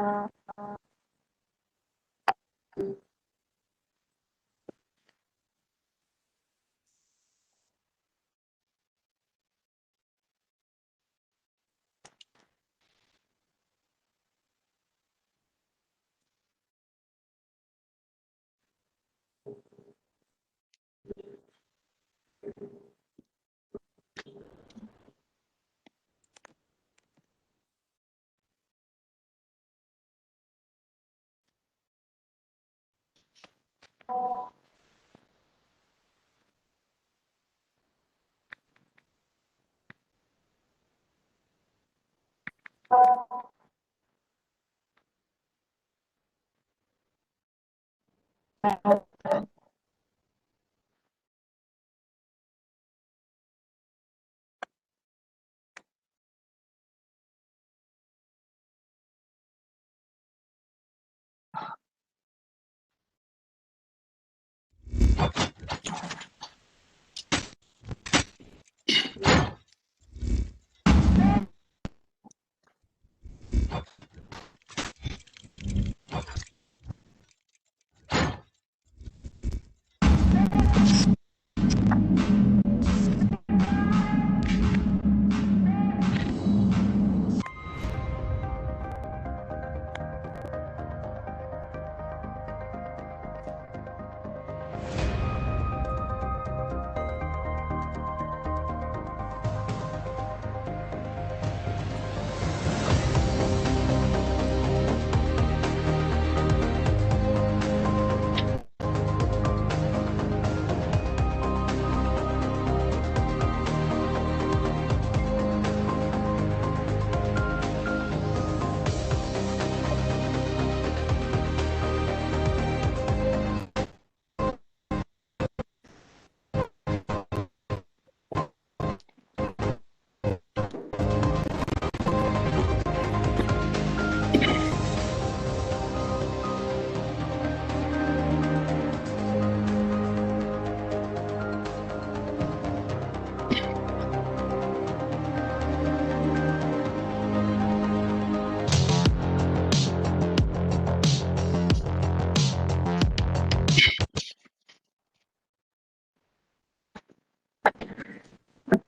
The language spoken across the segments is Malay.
So, uh,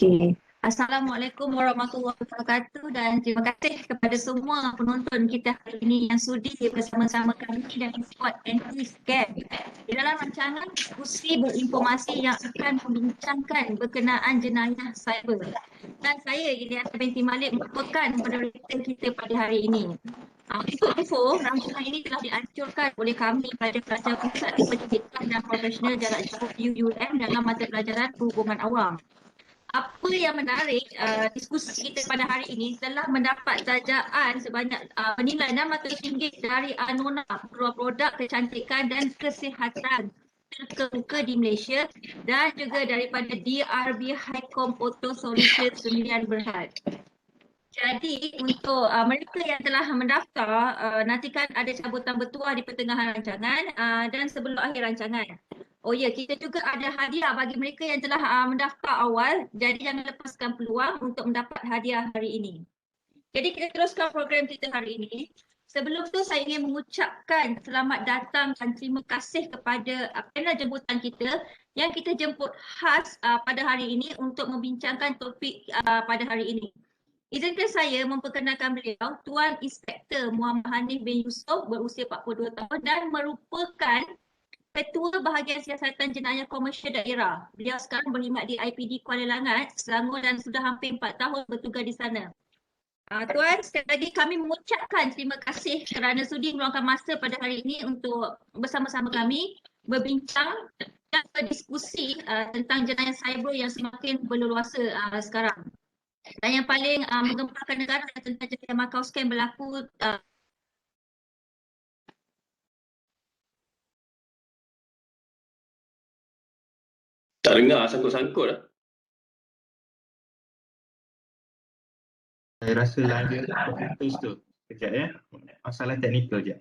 okay. Assalamualaikum warahmatullahi wabarakatuh dan terima kasih kepada semua penonton kita hari ini yang sudi bersama-sama kami dan Squad Anti-Scam di dalam rancangan diskusi berinformasi yang akan membincangkan berkenaan jenayah cyber. Dan saya, Iliana binti Malik, merupakan moderator kita pada hari ini. Untuk info, rancangan ini telah dianjurkan oleh kami pada pelajar Pusat Pendidikan dan Profesional Jarak Jauh PUUM dalam mata pelajaran Perhubungan Awam. Apa yang menarik, diskusi kita pada hari ini telah mendapat sajaan sebanyak penilaian RM600 dari Anona, pengeluar produk kecantikan dan kesihatan terkemuka di Malaysia dan juga daripada DRB Highcom Auto Solution 9 Berhad. Jadi untuk mereka yang telah mendaftar, nantikan ada cabutan bertuah di pertengahan rancangan dan sebelum akhir rancangan. Oh ya, kita juga ada hadiah bagi mereka yang telah mendaftar awal. Jadi jangan lepaskan peluang untuk mendapat hadiah hari ini. Jadi kita teruskan program kita hari ini. sebelum tu saya ingin mengucapkan selamat datang dan terima kasih kepada panel jemputan kita yang kita jemput khas pada hari ini untuk membincangkan topik pada hari ini. Izinkan saya memperkenalkan beliau, Tuan Inspektor Muhammad Hanif bin Yusof, berusia 42 tahun dan merupakan Ketua Bahagian Siasatan Jenayah Komersial Daerah. Beliau sekarang berkhidmat di IPD Kuala Langat, Selangor dan sudah hampir 4 tahun bertugas di sana. Tuan, sekali lagi kami mengucapkan terima kasih kerana sudi meluangkan masa pada hari ini untuk bersama-sama kami berbincang dan berdiskusi tentang jenayah cyber yang semakin berleluasa sekarang. Dan yang paling menggemparkan negara tentang jenayah Macau scam berlaku Tak dengar, sangkut-sangkut lah. Saya rasa line dia terputus tu. Sekejap ya. Masalah teknikal je.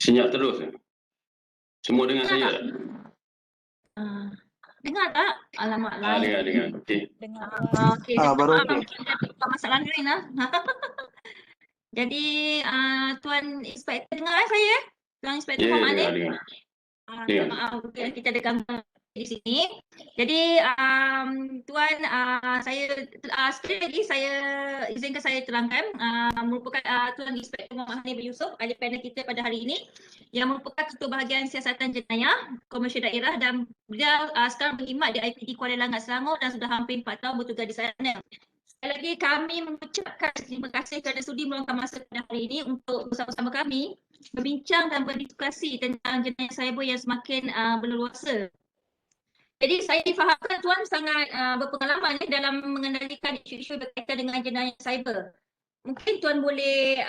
Senyap terus. Semua dengar saya? dengar tak? Alamak lain. Dengar. Okey. Dengar. Okey, baru mungkin ada masalah lain lah. Jadi Tuan Inspektor dengar saya? Tuan Inspektor Ya, Muhammad Hanif? dengar. Minta maaf mungkin kita ada gangguan di sini. Jadi Tuan, saya sekali lagi saya izinkan saya terangkan merupakan Tuan Inspektor Muhammad Hanif bin Yusof, ahli panel kita pada hari ini yang merupakan Ketua Bahagian Siasatan Jenayah Komersial Daerah dan beliau sekarang berkhidmat di IPD Kuala Langat, Selangor dan sudah hampir 4 tahun bertugas di sana. Sekali lagi kami mengucapkan terima kasih kerana sudi meluangkan masa pada hari ini untuk bersama-sama kami berbincang dan berdiskusi tentang jenayah cyber yang semakin berleluasa. Jadi saya difahamkan Tuan sangat berpengalaman dalam mengendalikan isu-isu berkaitan dengan jenayah cyber. Mungkin Tuan boleh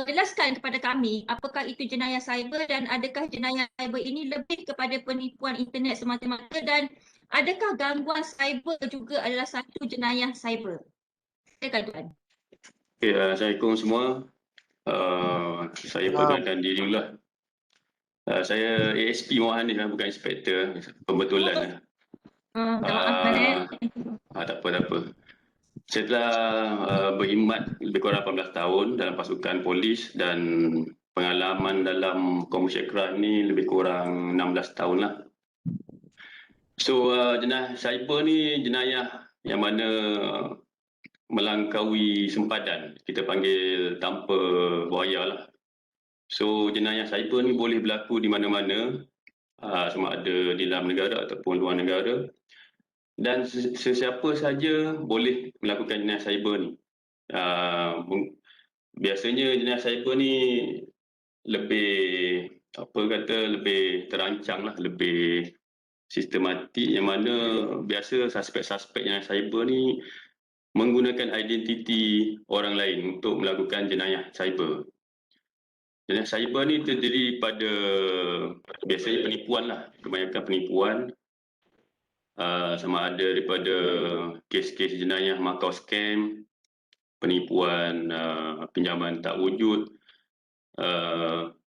jelaskan kepada kami apakah itu jenayah cyber dan adakah jenayah cyber ini lebih kepada penipuan internet semata-mata dan adakah gangguan cyber juga adalah satu jenayah cyber? Silakan Tuan. Okay, Assalamualaikum semua. Saya perkenalkan diri dulu lah. Saya ASP Muhammad Hanif, bukan inspektor, pembetulan. Minta maaf Tak apa. Saya telah berkhidmat lebih kurang 18 tahun dalam pasukan polis dan pengalaman dalam komersial crime ni lebih kurang 16 tahun lah. So jenayah cyber ni jenayah yang mana melangkaui sempadan, kita panggil tanpa buaya lah. So jenayah cyber ni boleh berlaku di mana-mana, sama ada di dalam negara ataupun luar negara, dan sesiapa saja boleh melakukan jenayah cyber ni. Biasanya jenayah cyber ni lebih lebih terancang lah, lebih sistematik, yang mana biasa suspek-suspek jenayah cyber ni menggunakan identiti orang lain untuk melakukan jenayah cyber. Jenayah cyber ni terdiri pada biasanya penipuan lah, kebanyakan penipuan, sama ada daripada kes-kes jenayah Macau scam, penipuan pinjaman tak wujud,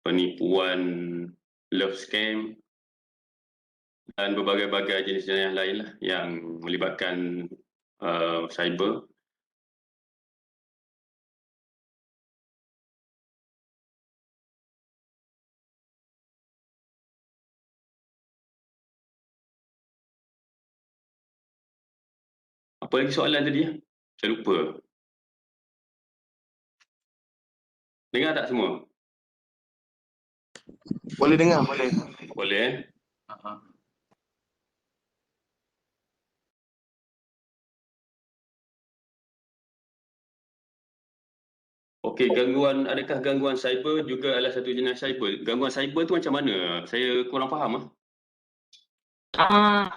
penipuan love scam dan berbagai-bagai jenis jenayah lain lah yang melibatkan cyber. Apa lagi soalan tadi? Saya lupa. Dengar tak semua? Boleh dengar, boleh. Boleh eh? Okey, adakah gangguan cyber juga adalah satu jenis cyber? Gangguan cyber tu macam mana? Saya kurang faham ah.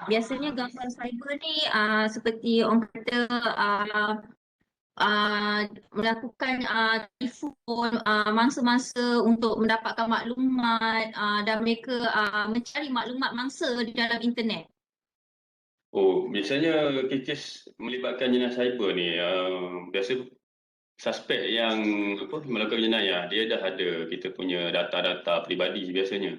Biasanya gangguan cyber ni seperti orang kata melakukan telefon mangsa-mangsa untuk mendapatkan maklumat dan mereka mencari maklumat mangsa di dalam internet. Oh, biasanya kes melibatkan jenayah cyber ni, biasa suspek yang melakukan jenayah, dia dah ada kita punya data-data peribadi biasanya.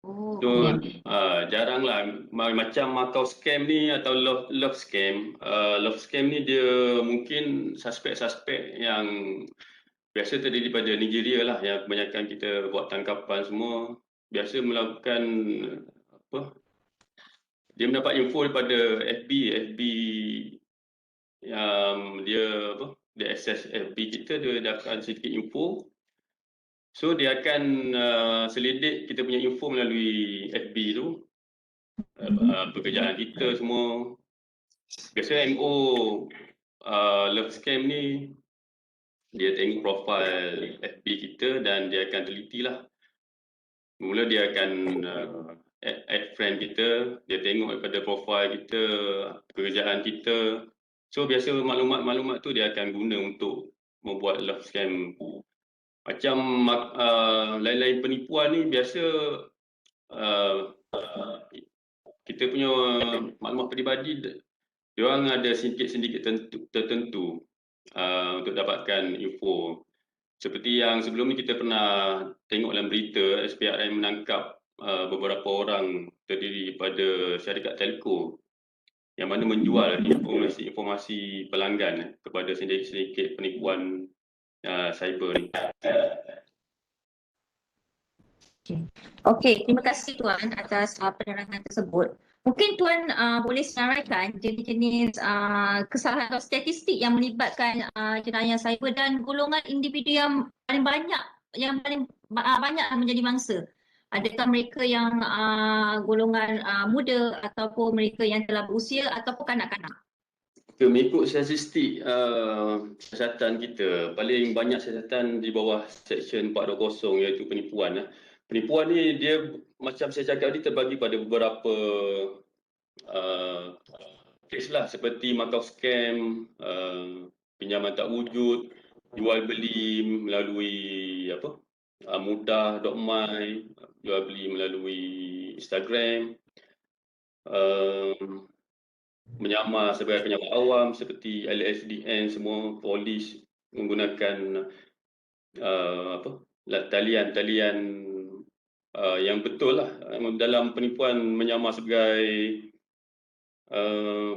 Oh, So, okey. jaranglah macam Macau scam ni atau love scam. Love scam ni dia mungkin suspek-suspek yang biasa terdiri pada Nigeria lah, yang kebanyakan kita buat tangkapan semua. Biasa melakukan dia mendapat info daripada FB yang dia access FB kita, dia dapatkan sedikit info. So dia akan selidik kita punya info melalui FB tu, pekerjaan kita semua. Biasanya MO love scam ni dia tengok profil FB kita dan dia akan teliti lah. Mula dia akan add friend kita, dia tengok daripada profil kita, pekerjaan kita. So biasa maklumat-maklumat tu dia akan guna untuk membuat love scam. Macam lain-lain penipuan ni biasa kita punya maklumat peribadi, diorang ada sindiket tertentu untuk dapatkan info. Seperti yang sebelum ni kita pernah tengok dalam berita, SPRM menangkap beberapa orang terdiri pada syarikat telco yang mana menjual informasi pelanggan kepada sindiket penipuan cyber ni. Okey, terima kasih Tuan atas penerangan tersebut. Mungkin Tuan boleh senaraikan jenis-jenis kesalahan atau statistik yang melibatkan jenayah cyber dan golongan individu yang paling banyak menjadi mangsa. Adakah mereka yang golongan muda ataupun mereka yang telah berusia ataupun kanak-kanak? Mengikut statistik siasatan kita, paling banyak siasatan di bawah Seksyen 420 iaitu penipuan. Penipuan ni dia macam saya cakap tadi terbagi pada beberapa kes lah, seperti Macau scam, pinjaman tak wujud, jual beli melalui mudah.my, jual beli melalui Instagram, menyamar sebagai penyamar awam seperti LSDN, semua polis menggunakan talian yang betul lah dalam penipuan menyamar sebagai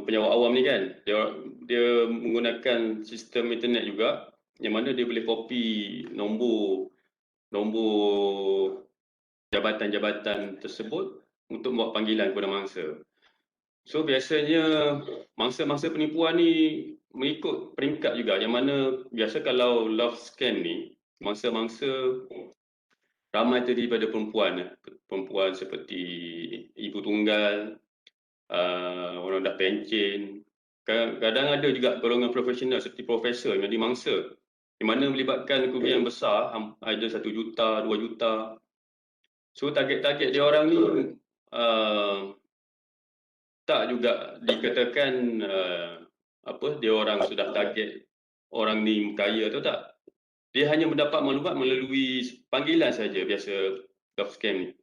penyamar awam ni kan. Dia menggunakan sistem internet juga yang mana dia boleh copy nombor jabatan-jabatan tersebut untuk buat panggilan kepada mangsa. So biasanya mangsa-mangsa penipuan ni mengikut peringkat juga, yang mana biasa kalau love scam ni mangsa-mangsa ramai terdiri pada perempuan seperti ibu tunggal, orang dah pencen. Kadang ada juga golongan profesional seperti profesor yang dimangsa, di mana melibatkan kerugian besar, ada 1 juta, 2 juta. So target-target dia orang ni tak juga dikatakan dia orang sudah target orang ni kaya atau tak. Dia hanya mendapat maklumat melalui panggilan saja biasa love scam ni.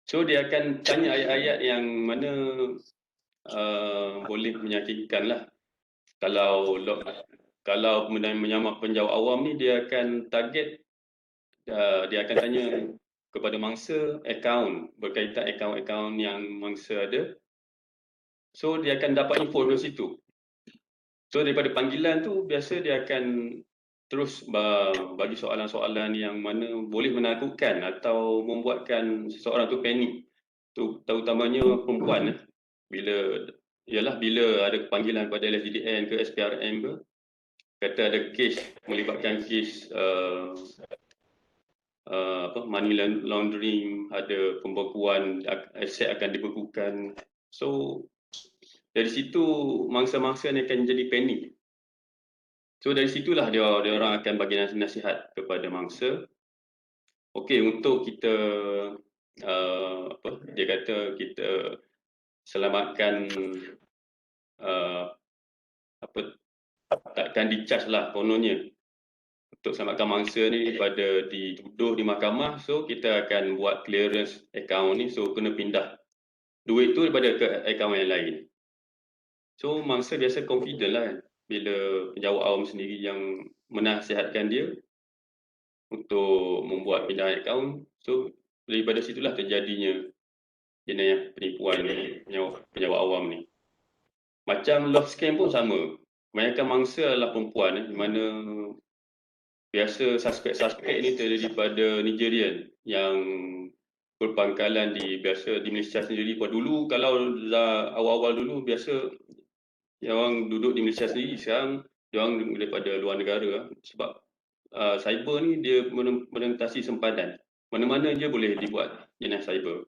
So dia akan tanya ayat-ayat yang mana boleh menyakitkan lah. Kalau menyamar penjawat awam ni, dia akan target, dia akan tanya kepada mangsa berkaitan akaun yang mangsa ada. So dia akan dapat info dari situ. So daripada panggilan tu biasa dia akan terus bagi soalan-soalan yang mana boleh menakutkan atau membuatkan seseorang tu panik. Terutamanya perempuan bila ada panggilan kepada LSDN ke SPRM ke, kata ada kes melibatkan kes money laundering, ada pembekuan aset akan dibekukan. So dari situ mangsa-mangsa ni akan jadi panik. So dari situlah dia orang akan bagi nasihat kepada mangsa. Okey, untuk kita dia kata kita selamatkan takkan di-charge lah kononnya untuk selamatkan mangsa ni daripada dituduh di mahkamah. So kita akan buat clearance account ni, so kena pindah duit tu daripada ke akaun yang lain. So mangsa biasa confident lah kan, bila penjawat awam sendiri yang menasihatkan dia untuk membuat pindahan akaun. So daripada situlah terjadinya jenayah penipuan penjawat awam ni. Macam love scam pun sama. Kebanyakan mangsa adalah perempuan di mana biasa suspek-suspek ni terdiri daripada Nigerian yang berpangkalan biasa di Malaysia sendiri. Dulu kalau awal-awal dulu biasa yang orang duduk di Malaysia sendiri, sekarang dia orang daripada luar negara sebab cyber ni dia menentasi sempadan. Mana-mana je boleh dibuat jenayah cyber.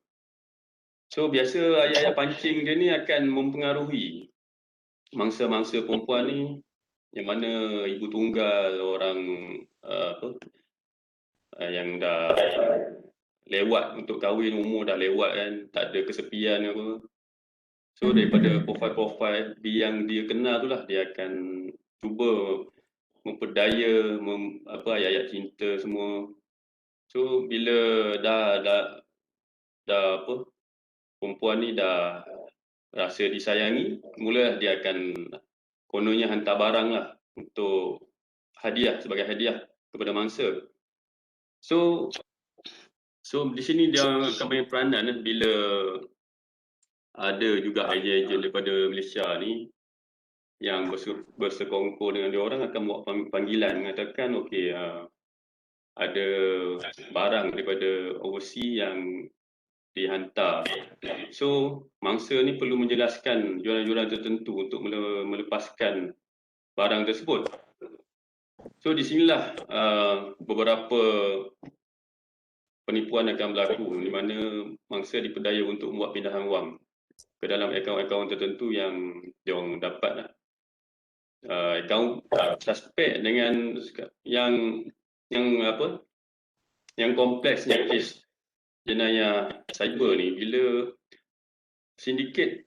So biasa ayat-ayat pancing dia ni akan mempengaruhi mangsa-mangsa perempuan ni, yang mana ibu tunggal, orang yang dah lewat untuk kahwin, umur dah lewat kan, tak ada kesepian apa. So daripada profil-profil yang dia kenal tu lah, dia akan cuba memperdaya ayat-ayat cinta semua. So bila dah perempuan ni dah rasa disayangi, mula dia akan kononnya hantar barang lah untuk hadiah, sebagai hadiah kepada mangsa. So di sini dia akan main peranan bila ada juga ejen-ejen daripada Malaysia ni yang bersekongkol dengan dia orang, akan buat panggilan mengatakan okey, ada barang daripada overseas yang dihantar. So mangsa ni perlu menjelaskan jualan-jualan tertentu untuk melepaskan barang tersebut. So di sinilah beberapa penipuan akan berlaku, di mana mangsa diperdaya untuk membuat pindahan wang ke dalam akaun-akaun tertentu yang dia orang dapat lah. Akaun suspek dengan yang kompleksnya kes jenayah cyber ni, bila sindiket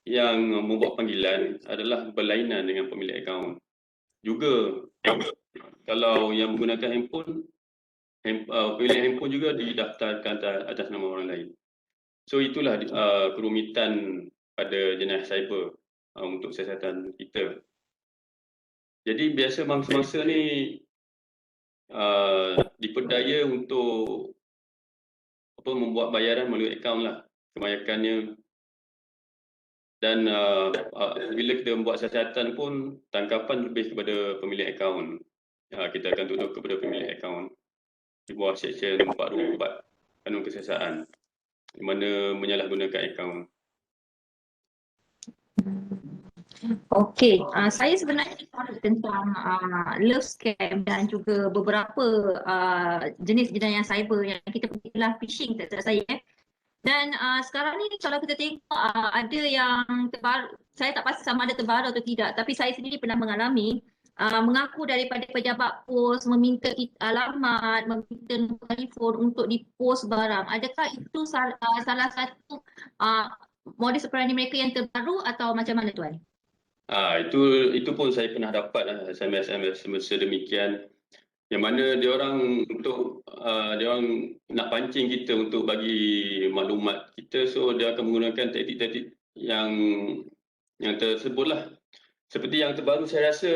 yang membuat panggilan adalah berlainan dengan pemilik akaun. Juga kalau yang menggunakan handphone, pemilik handphone juga didaftarkan atas nama orang lain. So itulah kerumitan pada jenayah cyber untuk siasatan kita. Jadi biasa mangsa-mangsa ni diperdaya untuk membuat bayaran melalui akaun lah kebanyakannya. Dan bila kita membuat siasatan pun, tangkapan lebih kepada pemilik akaun. Kita akan tuduh kepada pemilik akaun di bawah Seksyen 44 Kanun Kesiasaan, di mana menyalahgunakan akaun. Okey, saya sebenarnya tahu tentang love scam dan juga beberapa jenis jenayah cyber yang kita panggillah phishing, tak salah saya. Dan sekarang ni kalau kita tengok ada yang terbaru, saya tak pasti sama ada terbaru atau tidak, tapi saya sendiri pernah mengalami mengaku daripada pejabat pos, meminta alamat, meminta nombor telefon untuk di-post barang. Adakah itu salah satu modus operandi mereka yang terbaru atau macam mana tuan? Itu pun saya pernah dapat SMS sedemikian, yang mana dia orang nak pancing kita untuk bagi maklumat kita. So dia akan menggunakan taktik-taktik yang tersebut lah. Seperti yang terbaru, saya rasa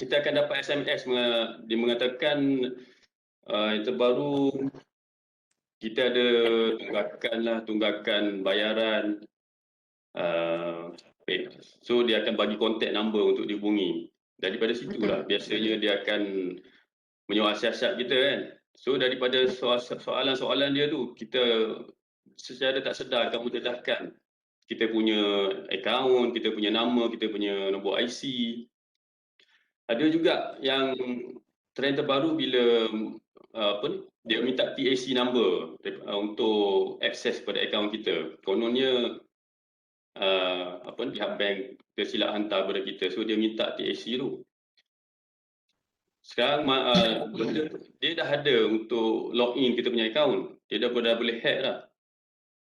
kita akan dapat SMS dia mengatakan yang terbaru kita ada tunggakan bayaran. So dia akan bagi kontak number untuk dihubungi. Daripada situlah biasanya dia akan menyiasat kita kan. So daripada soalan-soalan dia tu, kita secara tak sedar akan mendedahkan kita punya akaun, kita punya nama, kita punya nombor IC. Ada juga yang trend terbaru bila dia minta TAC number untuk akses pada akaun kita. Kononnya pihak bank tersilap hantar kepada kita, so dia minta TAC tu. Sekarang dia dah ada untuk login kita punya akaun. Dia dah boleh hack dah.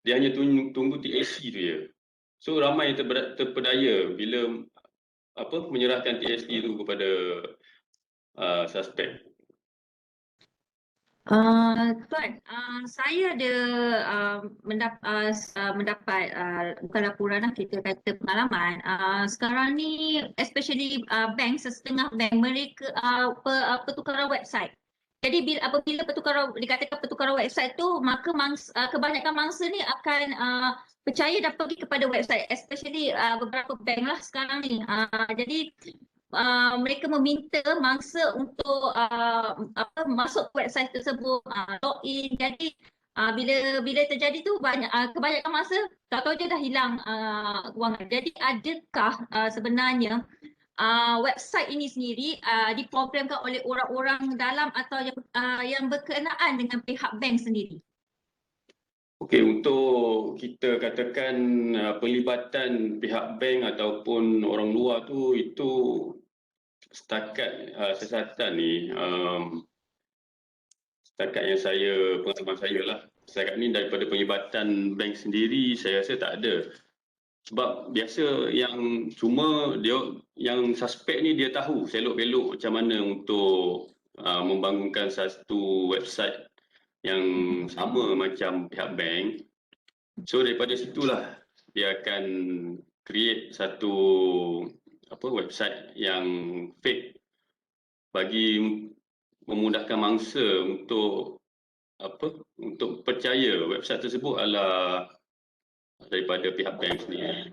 Dia hanya tunggu TAC tu je. So ramai yang terpedaya bila menyerahkan TAC tu kepada suspek. Tuan, saya ada mendapat bukan laporan lah, kita kata pengalaman. Sekarang ni especially bank, setengah bank mereka pertukaran website. Jadi apabila dikatakan pertukaran website tu, maka kebanyakan mangsa ni akan percaya dan pergi kepada website, especially beberapa bank lah sekarang ni. Jadi mereka meminta mangsa untuk masuk ke website tersebut, login. Jadi bila terjadi tu kebanyakan masa tahu-tahu je dah hilang kewangan. Jadi adakah sebenarnya website ini sendiri diprogramkan oleh orang-orang dalam atau yang berkenaan dengan pihak bank sendiri? Okey, untuk kita katakan pelibatan pihak bank ataupun orang luar tu, itu setakat siasatan ni, setakat yang pengalaman saya lah. Setakat ni daripada pelibatan bank sendiri, saya rasa tak ada. Sebab biasa yang yang suspek ni dia tahu selok-belok macam mana untuk membangunkan satu website yang sama macam pihak bank. So daripada situlah dia akan create satu website yang fake bagi memudahkan mangsa untuk percaya website tersebut adalah daripada pihak bank sendiri.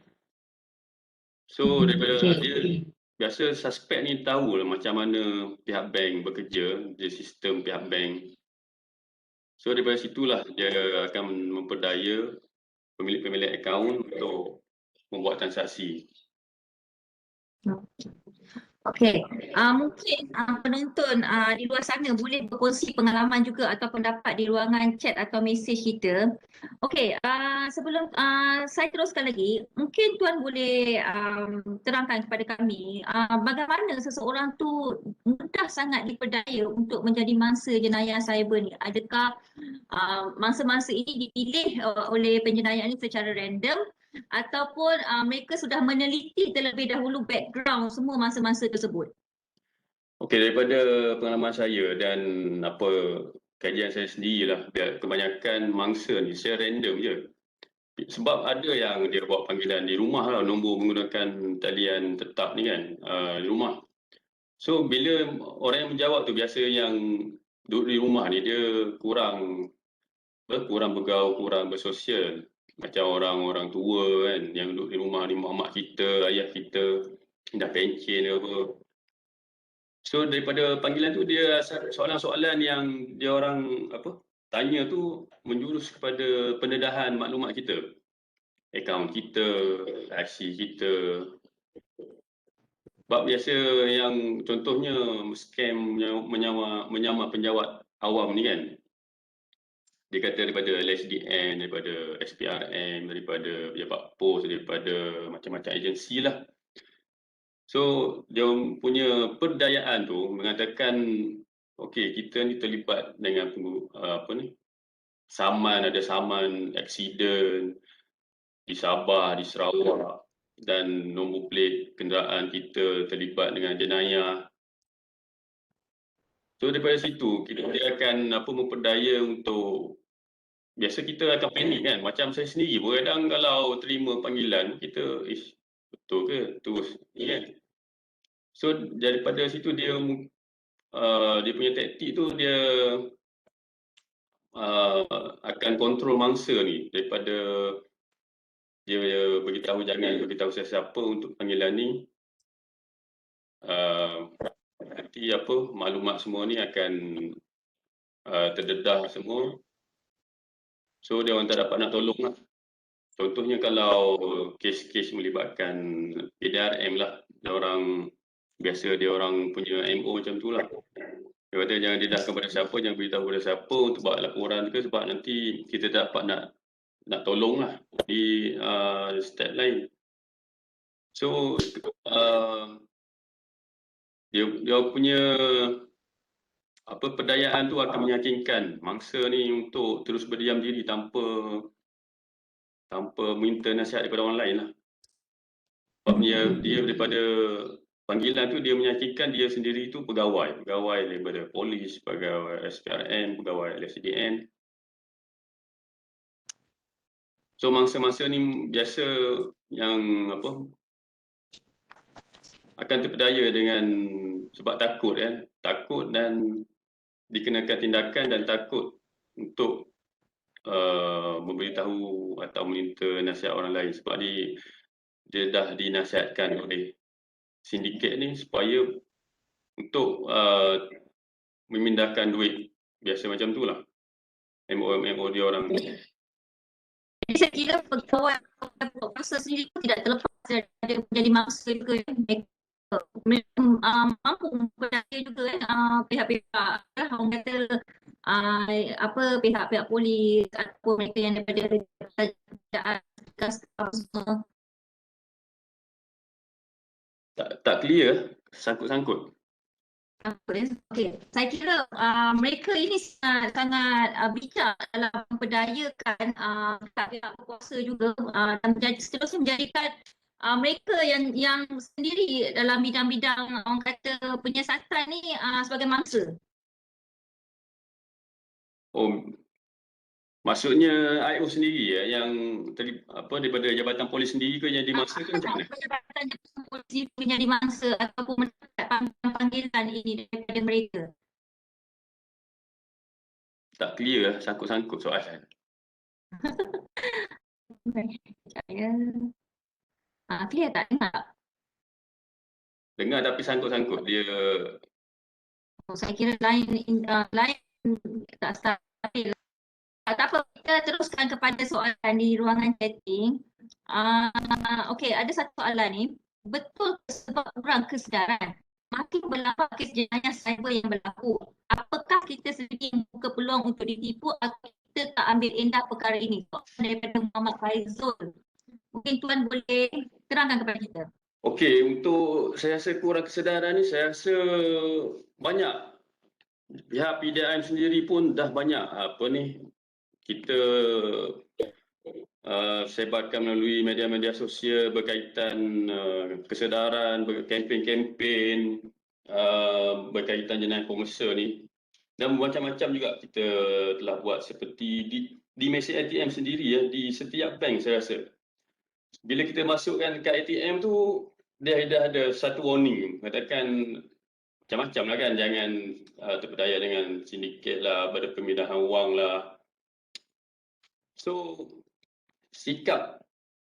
So daripada dia biasa suspek ni tahulah macam mana pihak bank bekerja, di sistem pihak bank. So daripada situlah dia akan memperdaya pemilik-pemilik akaun untuk membuat transaksi. Okey, mungkin penonton di luar sana boleh berkongsi pengalaman juga atau pendapat di ruangan chat atau mesej kita. Okey, sebelum saya teruskan lagi, mungkin Tuan boleh terangkan kepada kami bagaimana seseorang tu mudah sangat diperdaya untuk menjadi mangsa jenayah cyber ni. Adakah mangsa-mangsa ini dipilih oleh penjenayah ini secara random, ataupun mereka sudah meneliti terlebih dahulu background semua mangsa-mangsa tersebut? Okey, daripada pengalaman saya dan kajian saya sendirilah, kebanyakan mangsa ni saya random je. Sebab ada yang dia buat panggilan di rumah lah, nombor menggunakan talian tetap ni kan, di rumah. So bila orang yang menjawab tu biasa yang duduk di rumah ni, dia kurang bergaul, kurang bersosial. Macam orang-orang tua kan, yang duduk di rumah ni, mak kita, ayah kita, dah pencen ke apa. So daripada panggilan tu, dia soalan-soalan yang dia orang tanya tu menjurus kepada pendedahan maklumat kita. Akaun kita, IC kita. Sebab biasa yang contohnya scam menyamar penjawat awam ni kan. Dia kata daripada LSDN, daripada SPRM, daripada pejabat pos, daripada macam-macam agensi lah. So dia punya perdayaan tu mengatakan, okey, kita ni terlibat dengan ada saman aksiden di Sabah, di Sarawak, dan nombor plate kenderaan kita terlibat dengan jenayah. So daripada situ dia akan memperdaya untuk, biasa kita akan panik kan, macam saya sendiri pun kadang kalau terima panggilan kita betul ke terus ni kan. So daripada situ dia punya taktik tu, dia akan kontrol mangsa ni daripada dia jangan beritahu siapa untuk panggilan ni. Nanti maklumat semua ni akan terdedah semua. So dia orang tak dapat nak tolong lah. Contohnya kalau kes-kes melibatkan PDRM lah, dia orang punya MO macam tu lah. Dia kata jangan didahkan pada siapa, jangan beritahu pada siapa untuk buat laporan ke, sebab nanti kita tak dapat nak tolong lah di step lain. So dia punya pendayaan tu akan meyakinkan mangsa ni untuk terus berdiam diri tanpa minta nasihat daripada orang lain lah. Sebab dia daripada panggilan tu dia meyakinkan dia sendiri tu pegawai daripada polis, pegawai SPRM, pegawai LSDN. So mangsa-mangsa ni biasa yang akan terpedaya dengan sebab takut dan dikenakan tindakan dan takut untuk memberitahu atau meminta nasihat orang lain sebab dia dah dinasihatkan oleh sindiket ni supaya untuk memindahkan duit biasa macam tu lah. MO dia orang. Jadi saya kira pegawai proses sendiri pun tidak terlepas daripada menjadi mangsa juga. Mereka mampu berdaya juga pihak-pihak orang kata pihak-pihak polis ataupun mereka yang daripada kerajaan. Tak clear, sangkut-sangkut. Okay. Saya kira mereka ini sangat bijak dalam memperdayakan pihak berkuasa juga dan seterusnya menjadikan mereka yang sendiri dalam bidang-bidang orang kata penyiasatan ni sebagai mangsa. Oh, maksudnya IO sendiri yang daripada Jabatan Polis sendiri ke yang dimangsa ke macam mana? Jabatan Polis yang dimangsa ataupun mendapat panggilan ini daripada mereka. Tak clear, sangkut-sangkut soalan. Clear tak? Dengar tak? Dengar tapi sangkut-sangkut. Saya kira lain tak stabil. Tak apa, kita teruskan kepada soalan di ruangan chatting. Okey, ada satu soalan ni. Betul sebab kurang kesedaran makin berlambak kes jenayah cyber yang berlaku? Apakah kita sendiri membuka peluang untuk ditipu atau kita tak ambil endah perkara ini? Daripada Muhammad Faizul. Mungkin Tuan boleh terangkan kepada kita. Okey, untuk saya rasa kurang kesedaran ni, saya rasa banyak pihak PDRM sendiri pun dah banyak kita sebarkan melalui media-media sosial berkaitan kesedaran, kempen-kempen berkaitan jenayah komersial ni. Dan macam-macam juga kita telah buat seperti di mesin ATM sendiri di setiap bank saya rasa. Bila kita masukkan kad ATM tu, dia dah ada satu warning. Katakan macam-macam lah kan, jangan terpedaya dengan sindiket lah, berpemindahan wang lah. So, sikap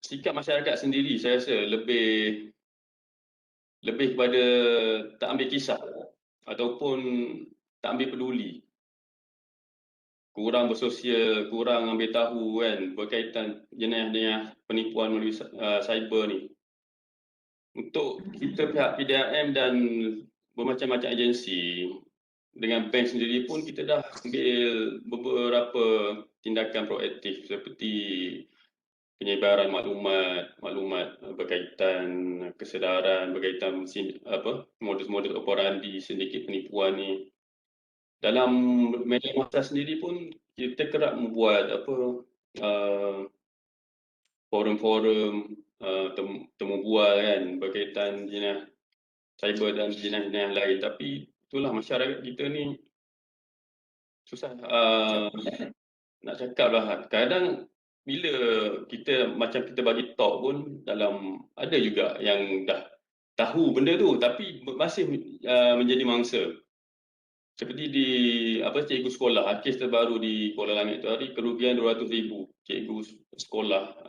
masyarakat sendiri saya rasa lebih kepada tak ambil kisah ataupun tak ambil peduli. Kurang bersosial, kurang ambil tahu kan berkaitan jenayah-jenayah penipuan melalui cyber ni. Untuk kita pihak PDRM dan bermacam-macam agensi dengan bank sendiri pun kita dah ambil beberapa tindakan proaktif seperti penyebaran maklumat berkaitan kesedaran, berkaitan modus-modus operandi sindiket penipuan ni. Dalam media massa sendiri pun kita kerap membuat forum-forum temu bual kan berkaitan jenayah cyber dan jenayah-jenayah lain, tapi itulah masyarakat kita ni susah nak cakap lah. Kadang bila kita bagi talk pun ada juga yang dah tahu benda tu tapi masih menjadi mangsa. Seperti di cikgu sekolah, kes terbaru di Kuala Langit tu hari kerugian 200,000 cikgu sekolah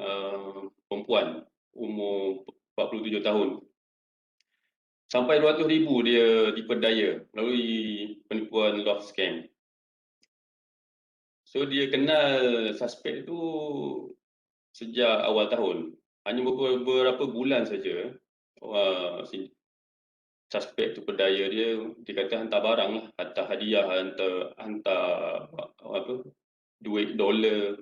perempuan umur 47 tahun. Sampai 200,000 dia diperdaya melalui penipuan love scam. So dia kenal suspek tu sejak awal tahun. Hanya beberapa bulan saja suspek tu berdaya dia kata hantar barang lah, hantar hadiah, hantar apa, duit dolar.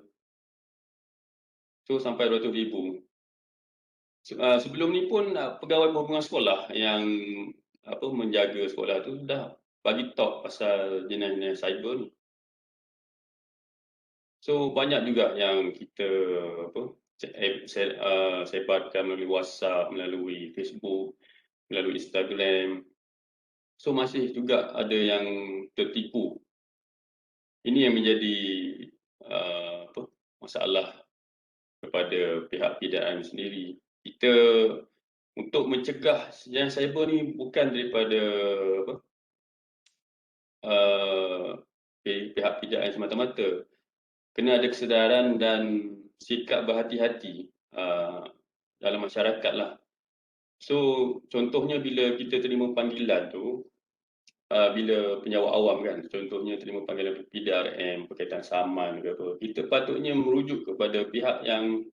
So sampai 200,000. Sebelum ni pun pegawai perhubungan sekolah yang menjaga sekolah tu dah bagi tahu pasal jenayah cyber ni. So banyak juga yang kita sebarkan melalui WhatsApp, melalui Facebook, melalui Instagram. So masih juga ada yang tertipu. Ini yang menjadi masalah kepada pihak PDRM sendiri. Kita untuk mencegah jenayah cyber ni bukan daripada pihak PDRM semata-mata. Kena ada kesedaran dan sikap berhati-hati dalam masyarakat lah. So contohnya bila kita terima panggilan tu, bila penjawat awam kan, contohnya terima panggilan PDRM berkaitan saman ke apa, kita patutnya merujuk kepada pihak yang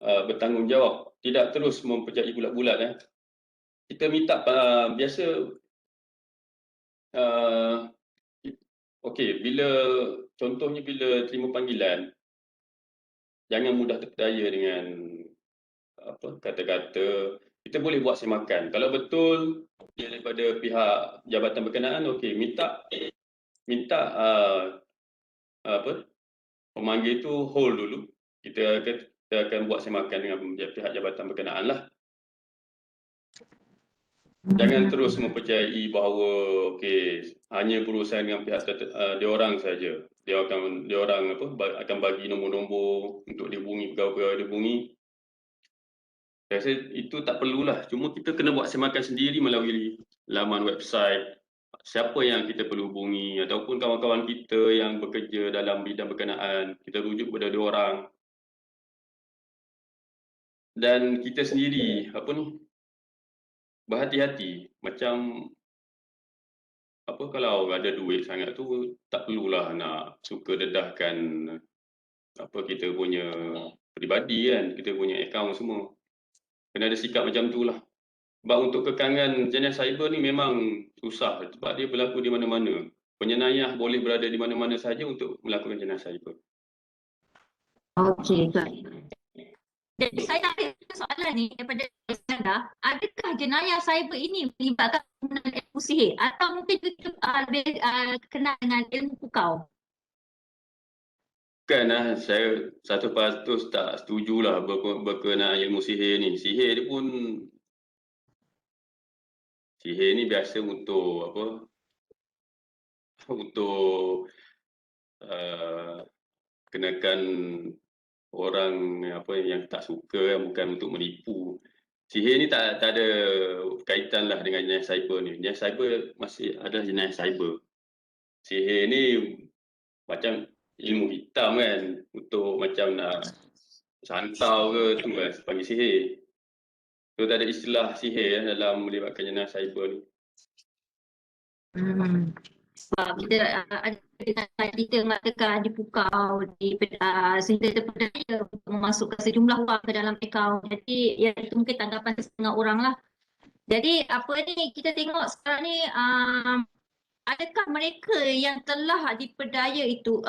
bertanggungjawab, tidak terus mempercayai bulat-bulat. Kita minta biasa okey, contohnya bila terima panggilan, jangan mudah terpedaya dengan kata-kata. Kita boleh buat semakan. Kalau betul dia daripada pihak jabatan berkenaan, okey, minta pemanggil tu hold dulu. Kita akan buat semakan dengan pihak jabatan berkenaan lah. Jangan terus mempercayai bahawa okey, hanya berurusan dengan pihak dia orang saja. Dia orang akan bagi nombor-nombor untuk dihubungi, pegawai dihubungi. Saya rasa itu tak perlulah. Cuma kita kena buat semakan sendiri melalui laman website. Siapa yang kita perlu hubungi ataupun kawan-kawan kita yang bekerja dalam bidang berkenaan, kita rujuk kepada dia orang. Dan kita sendiri berhati-hati. Macam kalau ada duit sangat tu tak perlulah nak suka dedahkan kita punya peribadi kan, kita punya akaun semua. Kena ada sikap macam tu lah. Sebab untuk kekangan jenayah cyber ni memang susah sebab dia berlaku di mana-mana. Penjenayah boleh berada di mana-mana saja untuk melakukan jenayah cyber. Okey, baik. Jadi saya ada soalan ni daripada Iskandar, adakah jenayah cyber ini melibatkan penggunaan ilmu sihir atau mungkin itu lebih kenal dengan ilmu pukau? Bukanlah, saya 100% tak setujulah berkenaan ilmu sihir ni. Sihir ni biasa untuk untuk kenakan orang yang tak suka, bukan untuk menipu. Sihir ni tak ada kaitan lah dengan jenayah cyber ni. Jenayah cyber masih adalah jenayah cyber. Sihir ni macam ilmu hitam kan, untuk macam nak santau ke tu kan panggil sihir. So tak ada istilah sihir dalam melibatkan jenayah cyber ni. Sebab kita ada kita mengatakan dipukau, sehingga terpedaya untuk memasukkan sejumlah wang ke dalam akaun. Jadi ya itu mungkin tanggapan setengah orang lah. Jadi kita tengok sekarang ni adakah mereka yang telah dipedaya itu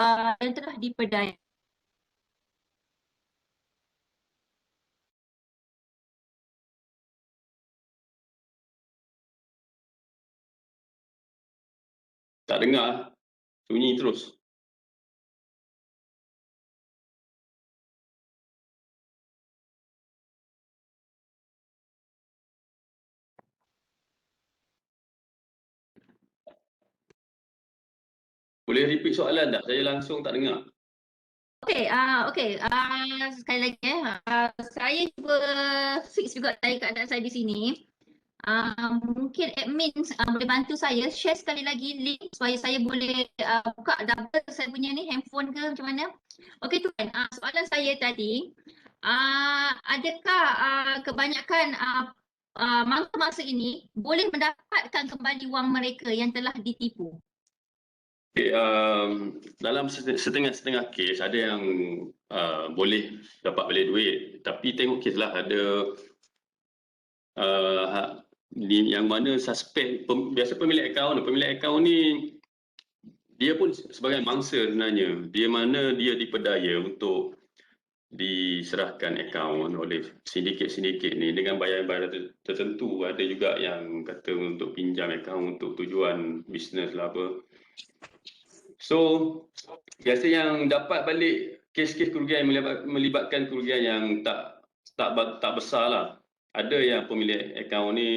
Tak dengar, sunyi terus. Boleh repeat soalan tak? Saya langsung tak dengar. Okey, sekali lagi saya cuba fix juga tadi keadaan saya di sini. Mungkin admin boleh bantu saya share sekali lagi link supaya saya boleh buka double saya punya ni handphone ke macam mana. Okey tuan, soalan saya tadi, adakah kebanyakan mangsa ini boleh mendapatkan kembali wang mereka yang telah ditipu? Okay, dalam setengah-setengah kes ada yang boleh dapat balik duit, tapi tengok kes lah, ada yang mana suspek, biasa pemilik akaun ni dia pun sebagai mangsa sebenarnya. Dia diperdaya untuk diserahkan akaun oleh sindiket-sindiket ni dengan bayaran-bayaran tertentu. Ada juga yang kata untuk pinjam akaun untuk tujuan bisnes lah apa. So, biasa yang dapat balik kes-kes kerugian yang melibatkan kerugian yang tak besar lah. Ada yang pemilik akaun ni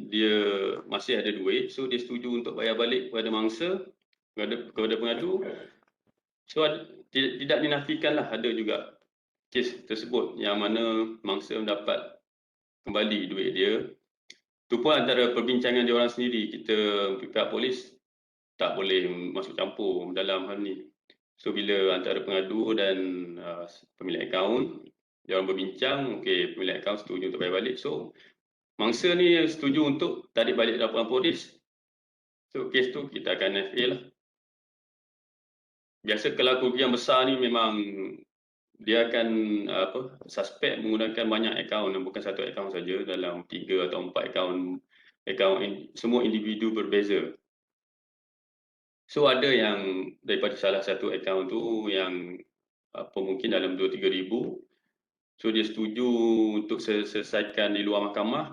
dia masih ada duit, so dia setuju untuk bayar balik kepada mangsa, kepada pengadu. So tidak dinafikan lah, ada juga kes tersebut yang mana mangsa mendapat kembali duit dia. Itu pun antara perbincangan dia orang sendiri. Kita pihak polis tak boleh masuk campur dalam hal ni. So bila antara pengadu dan pemilik akaun, dia orang berbincang, okey, pemilik akaun setuju untuk bayar balik. So mangsa ni setuju untuk tarik balik laporan polis. So kes tu kita akan FA lah. Biasa kalau kerugian besar ni memang dia akan suspek menggunakan banyak akaun, bukan satu akaun saja, dalam 3 atau 4 akaun semua individu berbeza. So ada yang daripada salah satu akaun tu yang mungkin dalam 2-3 ribu, so dia setuju untuk selesaikan di luar mahkamah,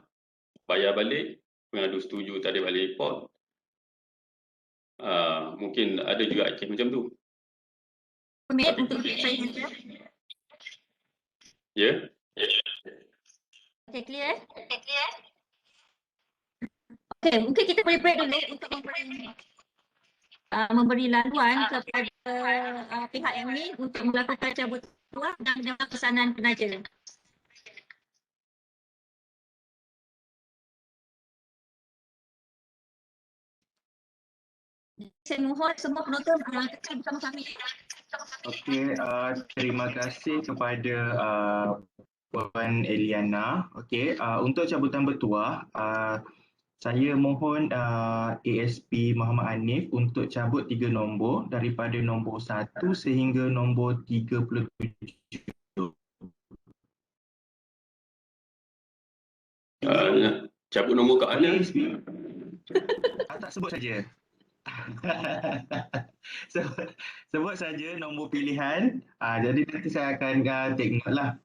bayar balik, pengadu setuju tarik balik report. Mungkin ada juga kes macam tu. Minit untuk saya saja. Ya? Okay, clear? Okay, mungkin kita boleh break dulu untuk memberi laluan kepada pihak yang ni untuk melakukan cabutan tuah dan mendengar pesanan penaja. Saya mohon semua penonton kekal bersama kami. Okey, terima kasih kepada Puan Eliana. Okey, untuk cabutan bertuah, saya mohon ASP Muhammad Hanif untuk cabut 3 nombor daripada nombor 1 sehingga nombor 37. Cabut nombor kat mana? ASP? Tak sebut saja. Sebut saja nombor pilihan. Jadi nanti saya akan take note lah.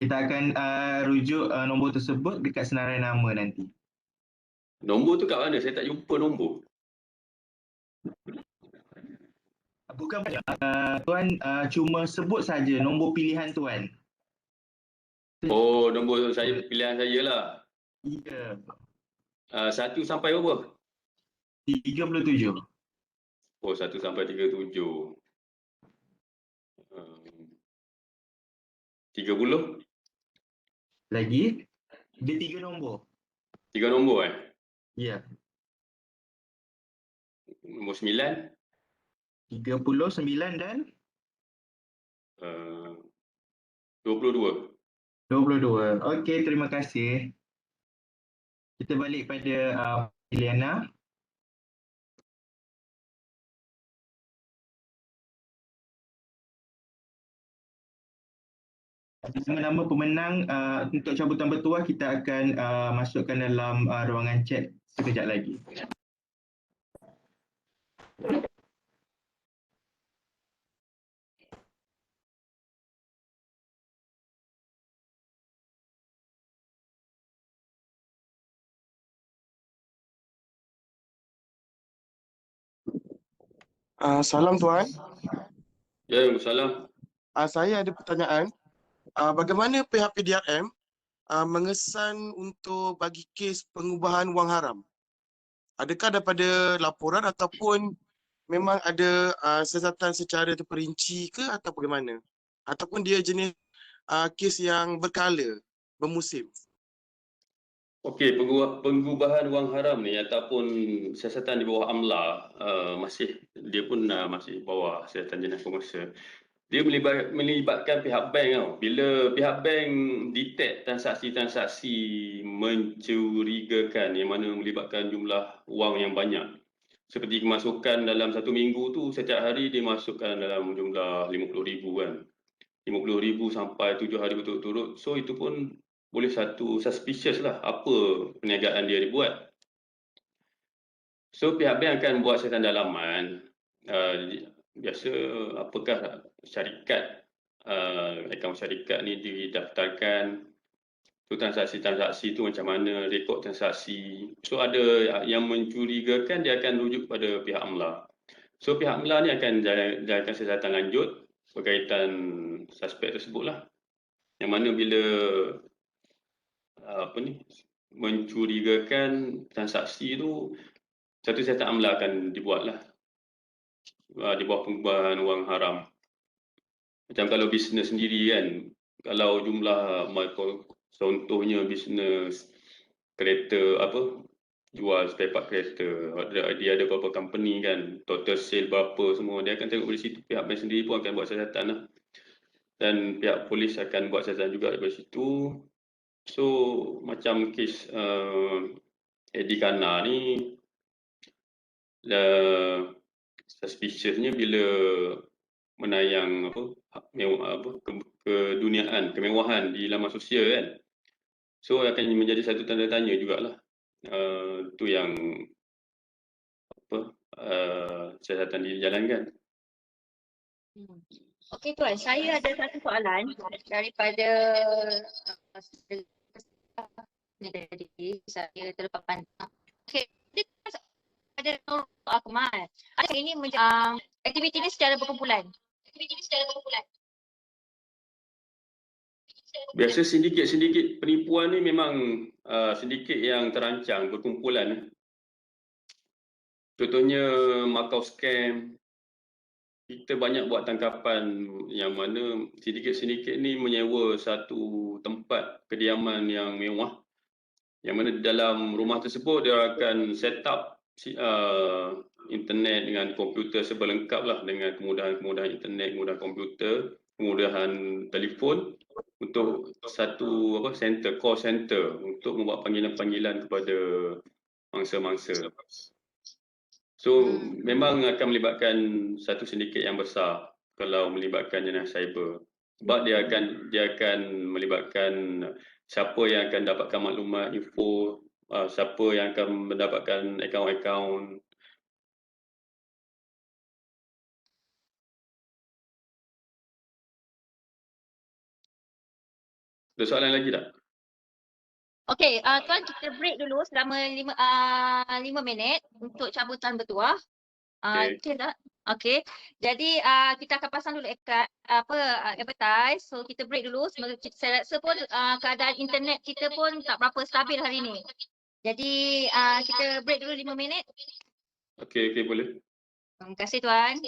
Kita akan rujuk nombor tersebut dekat senarai nama nanti. Nombor tu kat mana? Saya tak jumpa nombor. Bukan banyak. Tuan cuma sebut saja nombor pilihan tuan. Oh, nombor saya, pilihan saya lah. Ya. 1 sampai berapa? 37. Oh, 1 sampai 37. 30? Lagi? Dia 3 nombor. 3 nombor Ya. Nombor 9? 39 dan 22. 22. Okey, terima kasih. Kita balik pada Eliana. Nama-nama pemenang untuk cabutan bertuah kita akan masukkan dalam ruangan chat sekejap lagi. Salam Tuan. Ya, salam. Saya ada pertanyaan. Bagaimana pihak PDRM mengesan untuk bagi kes pengubahan wang haram? Adakah daripada laporan ataupun memang ada siasatan secara terperinci ke atau bagaimana? Ataupun dia jenis kes yang berkala, bermusim? Okey, pengubahan wang haram ni ataupun siasatan di bawah AMLA dia pun masih bawah siasatan jenayah komersial. Dia melibatkan pihak bank tau. Bila pihak bank detect transaksi-transaksi mencurigakan yang mana melibatkan jumlah wang yang banyak. Seperti kemasukan dalam 1 minggu tu setiap hari dia masukkan dalam jumlah 50,000 kan. 50,000 sampai 7 hari berturut-turut. So itu pun boleh satu suspicious lah apa perniagaan dia dibuat. So pihak bank akan buat siasatan dalaman, biasa apakah syarikat, akaun syarikat ni didaftarkan, tu transaksi-transaksi tu macam mana, rekod transaksi. So ada yang mencurigakan, dia akan rujuk pada pihak AMLA. So pihak AMLA ni akan jalankan siasatan lanjut berkaitan suspek tersebut lah. Yang mana bila mencurigakan transaksi tu, satu siasatan AMLA akan dibuat lah di bawah pengubahan wang haram. Macam kalau bisnes sendiri kan, kalau jumlah contohnya bisnes kereta jual spare part kereta, dia ada beberapa company kan, total sale berapa semua, dia akan tengok dari situ. Pihak bank sendiri pun akan buat siasatan lah. Dan pihak polis akan buat siasatan juga daripada situ. So macam kes Eddie Kana ni, suspiciousnya bila menayang keduniaan, kemewahan di laman sosial kan. So akan menjadi satu tanda tanya jugalah. Itu yang siasatan dijalankan. Okey Tuan, saya ada satu soalan daripada saya terlepas pandang. Okey, ada Nur Akmal. Ada ini aktiviti ini secara berkumpulan. Biasa sindiket penipuan ni memang sindiket yang terancang, berkumpulan. Contohnya Macau Scam. Kita banyak buat tangkapan yang mana sindiket-sindiket ni menyewa satu tempat kediaman yang mewah, yang mana dalam rumah tersebut dia akan set up internet dengan komputer serba lengkap lah, dengan kemudahan internet, kemudahan komputer, kemudahan telefon untuk satu call center untuk membuat panggilan-panggilan kepada mangsa-mangsa. So memang akan melibatkan satu sindiket yang besar kalau melibatkan jenayah cyber. Sebab dia akan melibatkan siapa yang akan dapatkan maklumat, info, siapa yang akan mendapatkan akaun-akaun. Ada soalan lagi tak? Okey, Tuan kita break dulu selama 5 minit untuk cabutan bertuah. Okey tak? Okey. Jadi kita akan pasang dulu advertise. So kita break dulu. Saya rasa pun keadaan internet kita pun tak berapa stabil hari ini. Jadi kita break dulu 5 minit. Okey, boleh. Terima kasih Tuan.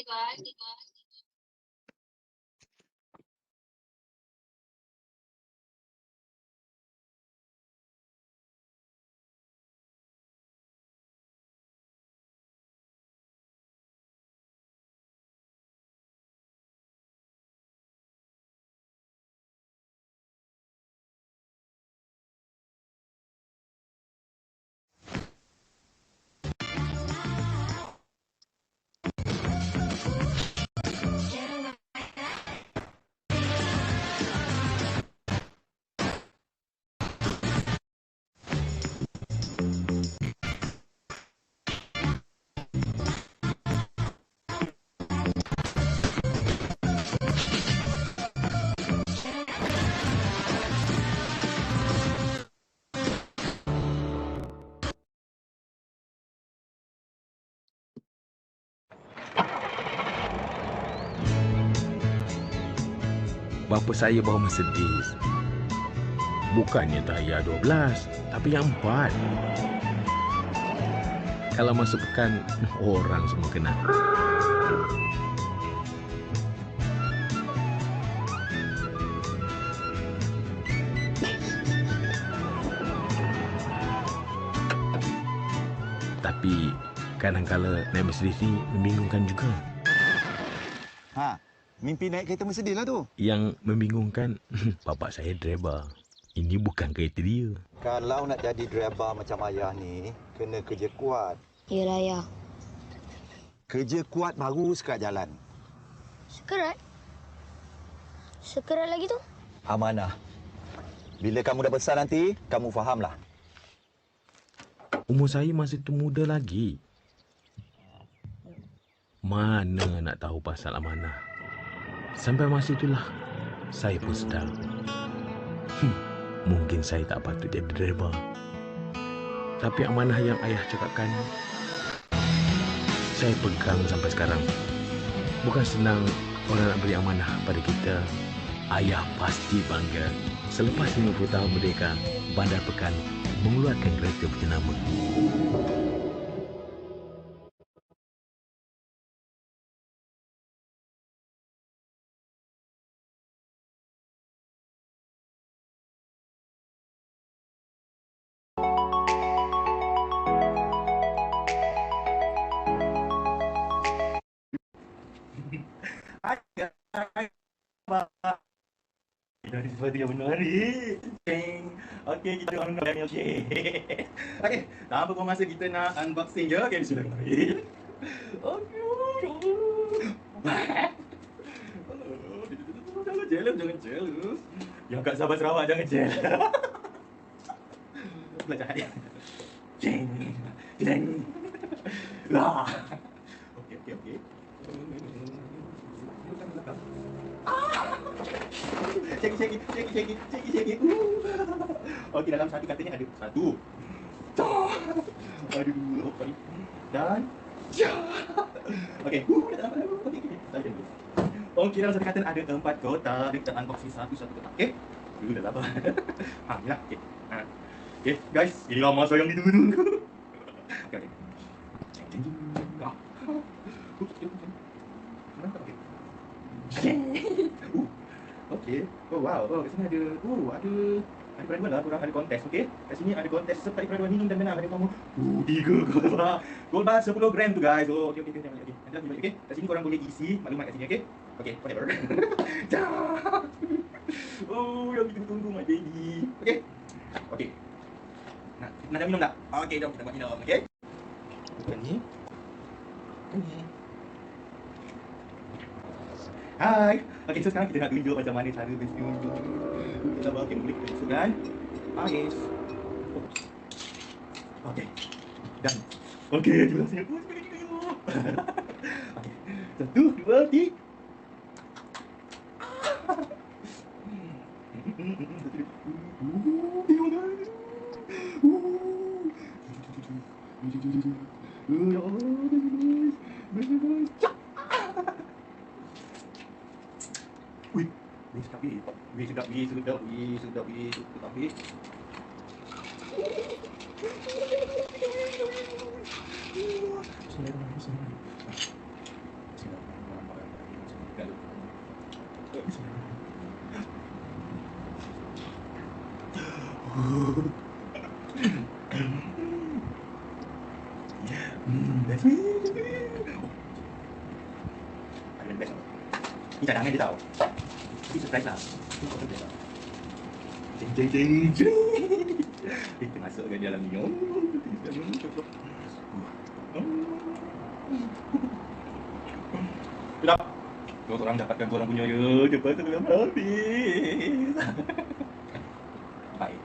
Bapa saya bawa Mercedes. Bukannya Tahiyah 12, tapi yang 4. Kalau masuk pekan, orang semua kenal. Tapi kadang-kala naik Mercedes ni membingungkan juga. Mimpi naik kereta Mercedes lah tu. Yang membingungkan, bapak saya driver. Ini bukan kereta dia. Kalau nak jadi driver macam ayah ni, kena kerja kuat. Yalah, ya. Kerja kuat baru sekerat jalan. Sekerat? Sekerat lagi tu? Amanah. Bila kamu dah besar nanti, kamu fahamlah. Umur saya masih muda lagi. Mana nak tahu pasal amanah. Sampai masa itulah, saya pun sedar. Mungkin saya tak patut jadi driver. Tapi amanah yang ayah cakapkan, saya pegang sampai sekarang. Bukan senang orang nak beri amanah pada kita. Ayah pasti bangga. Selepas 50 tahun merdeka, Bandar Pekan mengeluarkan kereta berjenama. Dari sesuatu yang menarik. Okey, kita orang nak ni okey. Okey, tanpa buang masa kita nak unboxing je. Okey, bismillahirrahmanirrahim. Okey. Jangan jealous. Yang kat Sabah Sarawak jangan jealous. Belajar hadiah. Jeng. Jeng. Lah. Okey. Cekik. Okey, dalam satu kata ni ada satu. Aduh, sorry. Dan okey. Dah dapat. Okey. Okey, dalam satu kata ada 4 kotak. Kita unboxing satu-satu kotak. Okey. Dah dapat. Ya. Okey. Okey, guys, inilah masa yang ditunggu-tunggu. Okey. Okey. Oh wow. Oh, kat sini ada peraduan lah, korang ada kontes, okey? Kat sini ada kontes sertai peraduan minum dan menang. Ada kamu 3 gold bar. Gold bar 10 gram tu guys. Oh, okey. Nanti aku balik, okey? Kat sini korang boleh isi maklumat kat sini, okey? Okey, whatever. Oh, yang kita tunggu my baby. Okey. Okey. Nak minum tak? Okey, jom kita buat minum, okey? Bukan ni. Hai. Okey, so sekarang kita nak tunjuk macam mana cara bersenyum. Sabar, okey, boleh kita masukkan. Yes. Okey. Dan. Okey, kita senyum. Okey. 1, 2, 3. Wih, sedap. That's me. Ada best. Ini cadangan dia tahu. Ini surprise lah. Jeng. Kita masukkan dalam ni. Sudah. Korang dapatkan korang punya ya. Cepat sebelum habis. Bye.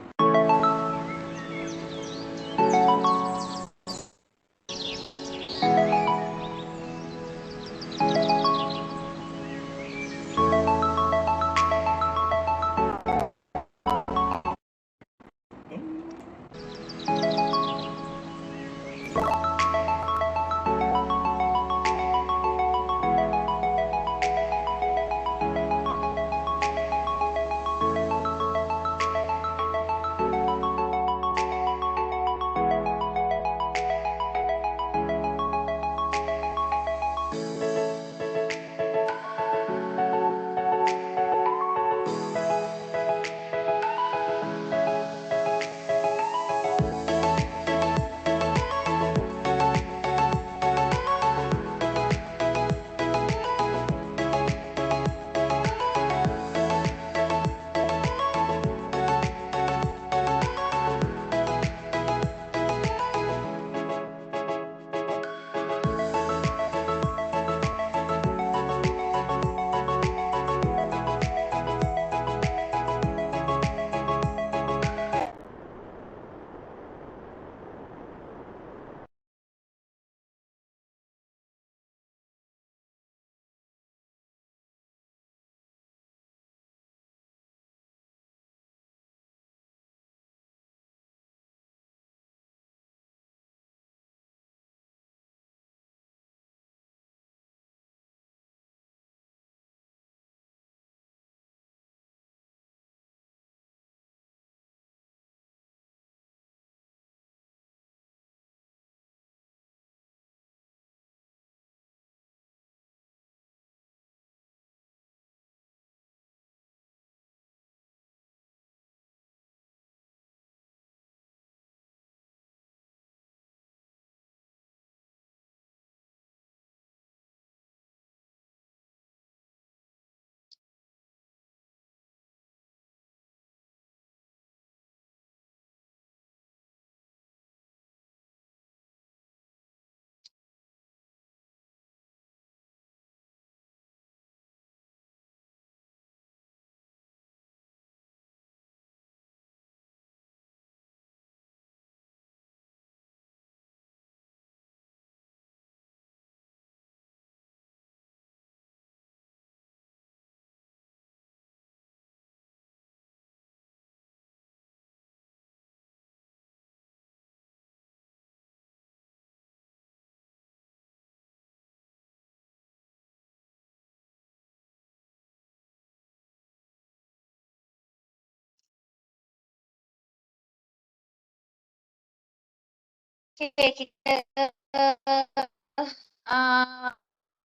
Okey, kita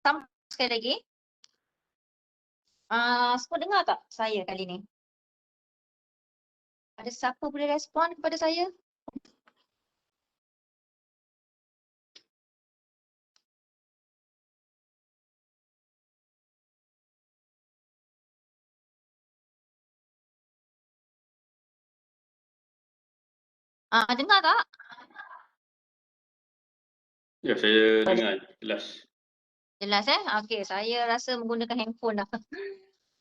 sambung sekali lagi. Semua dengar tak saya kali ni? Ada siapa boleh respon kepada saya? Dengar tak? Ya, saya dengar jelas. Jelas Okey, saya rasa menggunakan handphone dah.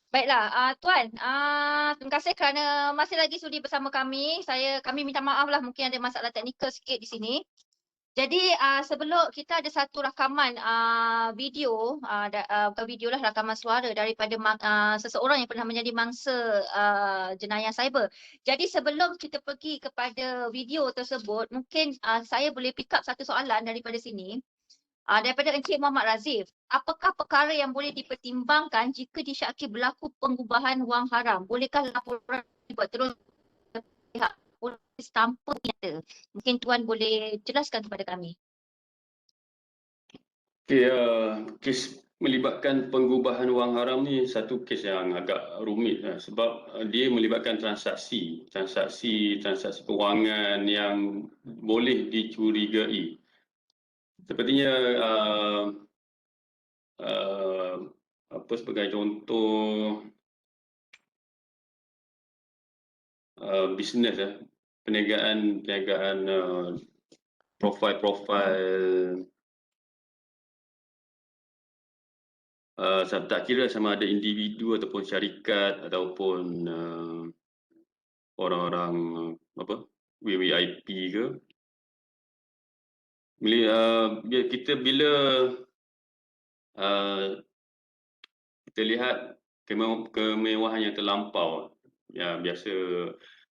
Baiklah, Tuan, terima kasih kerana masih lagi sudi bersama kami. Kami minta maaf lah mungkin ada masalah teknikal sikit di sini. Jadi sebelum kita ada satu rakaman video, bukan video lah, rakaman suara daripada seseorang yang pernah menjadi mangsa jenayah cyber. Jadi sebelum kita pergi kepada video tersebut, mungkin saya boleh pick up satu soalan daripada sini. Daripada Encik Muhammad Razif, apakah perkara yang boleh dipertimbangkan jika disyaki berlaku pengubahan wang haram? Bolehkah laporan dibuat terus pihak polis tanpa nyata? Mungkin Tuan boleh jelaskan kepada kami. Okey, kes melibatkan pengubahan wang haram ni satu kes yang agak rumit sebab dia melibatkan transaksi kewangan yang boleh dicurigai. Sepertinya apa sebagai contoh bisnes perniagaan profil tak kira sama ada individu ataupun syarikat ataupun orang-orang VVIP ke. Bila kita lihat kemewahan yang terlampau yang biasa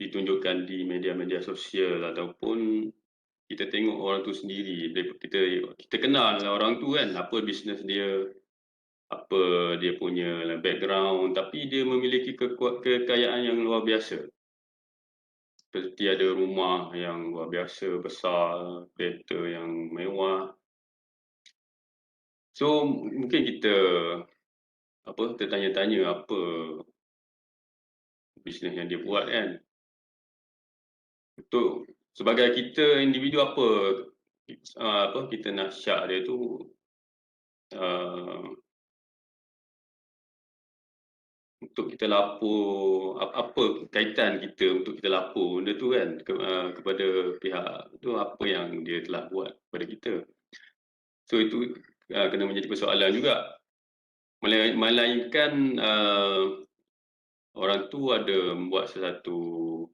ditunjukkan di media-media sosial ataupun kita tengok orang tu sendiri, kita kenal orang tu kan, apa bisnes dia, apa dia punya background, tapi dia memiliki kekayaan yang luar biasa. Seperti ada rumah yang luar biasa besar, kereta yang mewah. So mungkin kita tertanya-tanya apa bisnes yang dia buat kan. Untuk sebagai kita individu apa kita nak syak dia tu untuk kita lapor, apa kaitan kita untuk kita lapor benda tu kan kepada pihak tu, apa yang dia telah buat kepada kita. So itu kena menjadi persoalan juga. Melainkan orang tu ada membuat sesuatu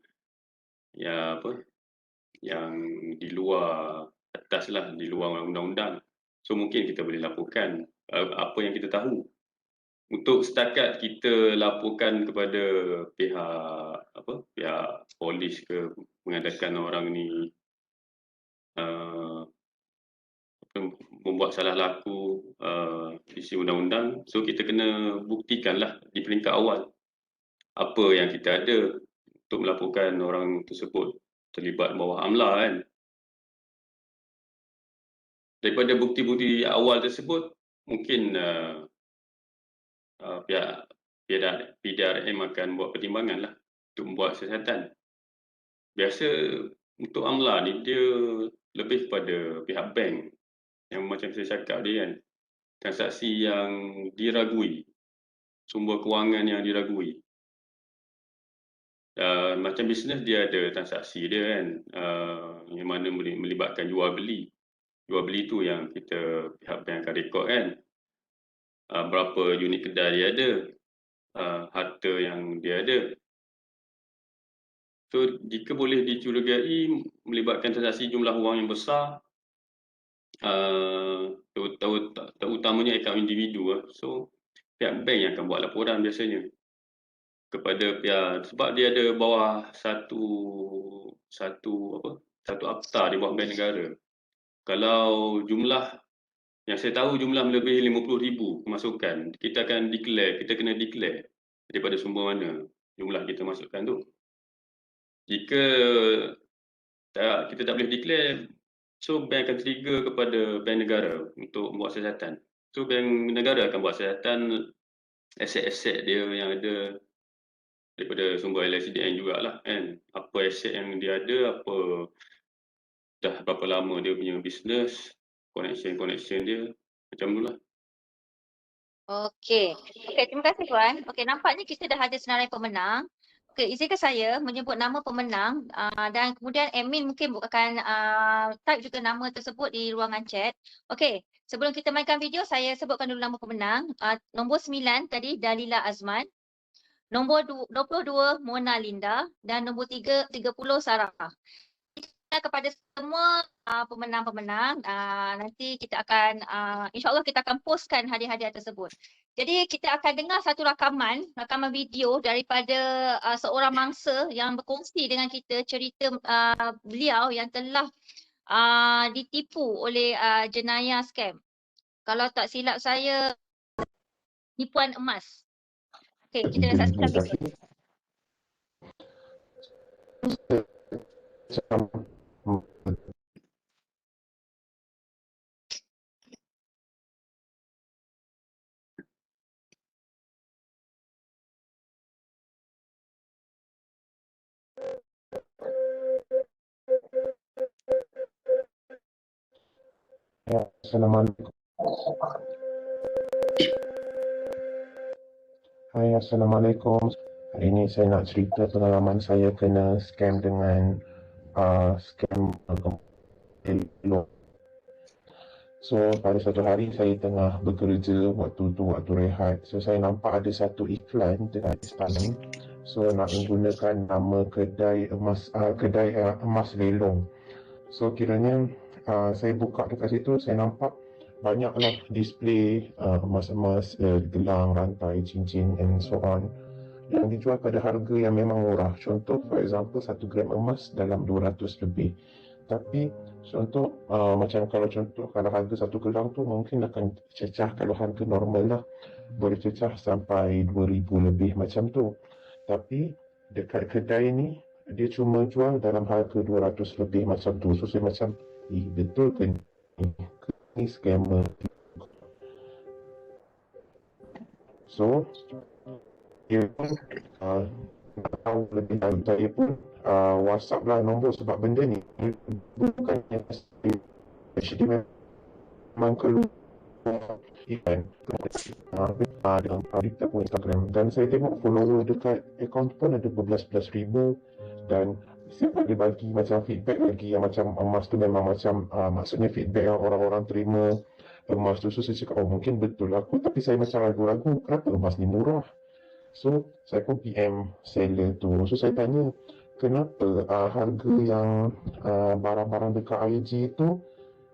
yang di luar atas lah, di luar undang-undang. So mungkin kita boleh laporkan apa yang kita tahu. Untuk setakat kita laporkan kepada pihak polis ke, mengadakan orang ni membuat salah laku isi undang-undang, so kita kena buktikanlah di peringkat awal apa yang kita ada untuk melaporkan orang tersebut terlibat bawah amla kan. Daripada bukti-bukti awal tersebut, mungkin pihak PDRM akan buat pertimbangan lah untuk membuat siasatan. Biasa untuk amla ni dia lebih kepada pihak bank yang macam saya cakap dia kan, transaksi yang diragui, sumber kewangan yang diragui. Macam bisnes dia ada transaksi dia kan, yang mana melibatkan jual beli. Jual beli tu yang pihak bank akan rekod kan, berapa unit kedai dia ada, harta yang dia ada. So jika boleh dicurigai melibatkan transaksi jumlah wang yang besar, terutamanya akaun individu, so pihak bank yang akan buat laporan biasanya kepada pihak, sebab dia ada bawah satu akta di bawah bank negara. Kalau jumlah yang saya tahu jumlah melebihi 50,000 pemasukan, kita kena declare daripada sumber mana jumlah kita masukkan tu. Jika kita tak boleh declare, So bank akan trigger kepada bank negara untuk buat siasatan. So bank negara akan buat siasatan aset-aset dia yang ada daripada sumber LSDN jugalah kan. Apa aset yang dia ada, apa dah berapa lama dia punya bisnes, connection dia, macam tu lah. Okey. Okey, terima kasih Tuan. Okey, nampaknya kita dah ada senarai pemenang. Okey, izinkan saya menyebut nama pemenang dan kemudian admin mungkin akan type juga nama tersebut di ruangan chat. Okey, sebelum kita mainkan video, saya sebutkan dulu nama pemenang. Nombor 9 tadi Dalila Azman. Nombor 22 Mona Linda dan nombor 30 Sarah. Kepada semua pemenang-pemenang, nanti kita akan insyaAllah kita akan postkan hadiah-hadiah tersebut. Jadi kita akan dengar satu rakaman video daripada seorang mangsa yang berkongsi dengan kita cerita beliau yang telah ditipu oleh jenayah scam. Kalau tak silap saya, tipuan emas. Okey, kita saksikan video. Assalamualaikum. Hai, Assalamualaikum. Hari ini saya nak cerita pengalaman saya kena scam dengan scam elok. So, pada satu hari saya tengah bekerja, waktu rehat. So, saya nampak ada satu iklan dekat Instagram. So, nak menggunakan nama kedai emas lelong. So, kiranya saya buka dekat situ, saya nampak banyaklah display emas-emas, gelang, rantai, cincin and so on yang dijual pada harga yang memang murah. Contoh, for example, 1 gram emas dalam 200 lebih. Tapi contoh kalau harga satu gelang tu mungkin akan cecah, kalau harga normal lah boleh cecah sampai 2,000 lebih macam tu. Tapi dekat kedai ni dia cuma jual dalam harga 200 lebih macam tu. So saya macam, betul ke ni scammer? So dia pun nak tahu lebih lanjut, saya pun WhatsApp lah nombor, sebab benda ni bukannya dia memang keluar event dengan kita pun Instagram, dan saya tengok follower dekat akaun pun ada berbelas-belas ribu, dan siapa dia bagi macam feedback lagi yang macam emas tu memang macam maksudnya feedback yang orang-orang terima emas tu. So saya cakap, mungkin betul aku, tapi saya macam ragu-ragu, kenapa emas ni murah? So saya pun PM seller tu. So saya tanya, kenapa harga yang barang-barang dekat IG tu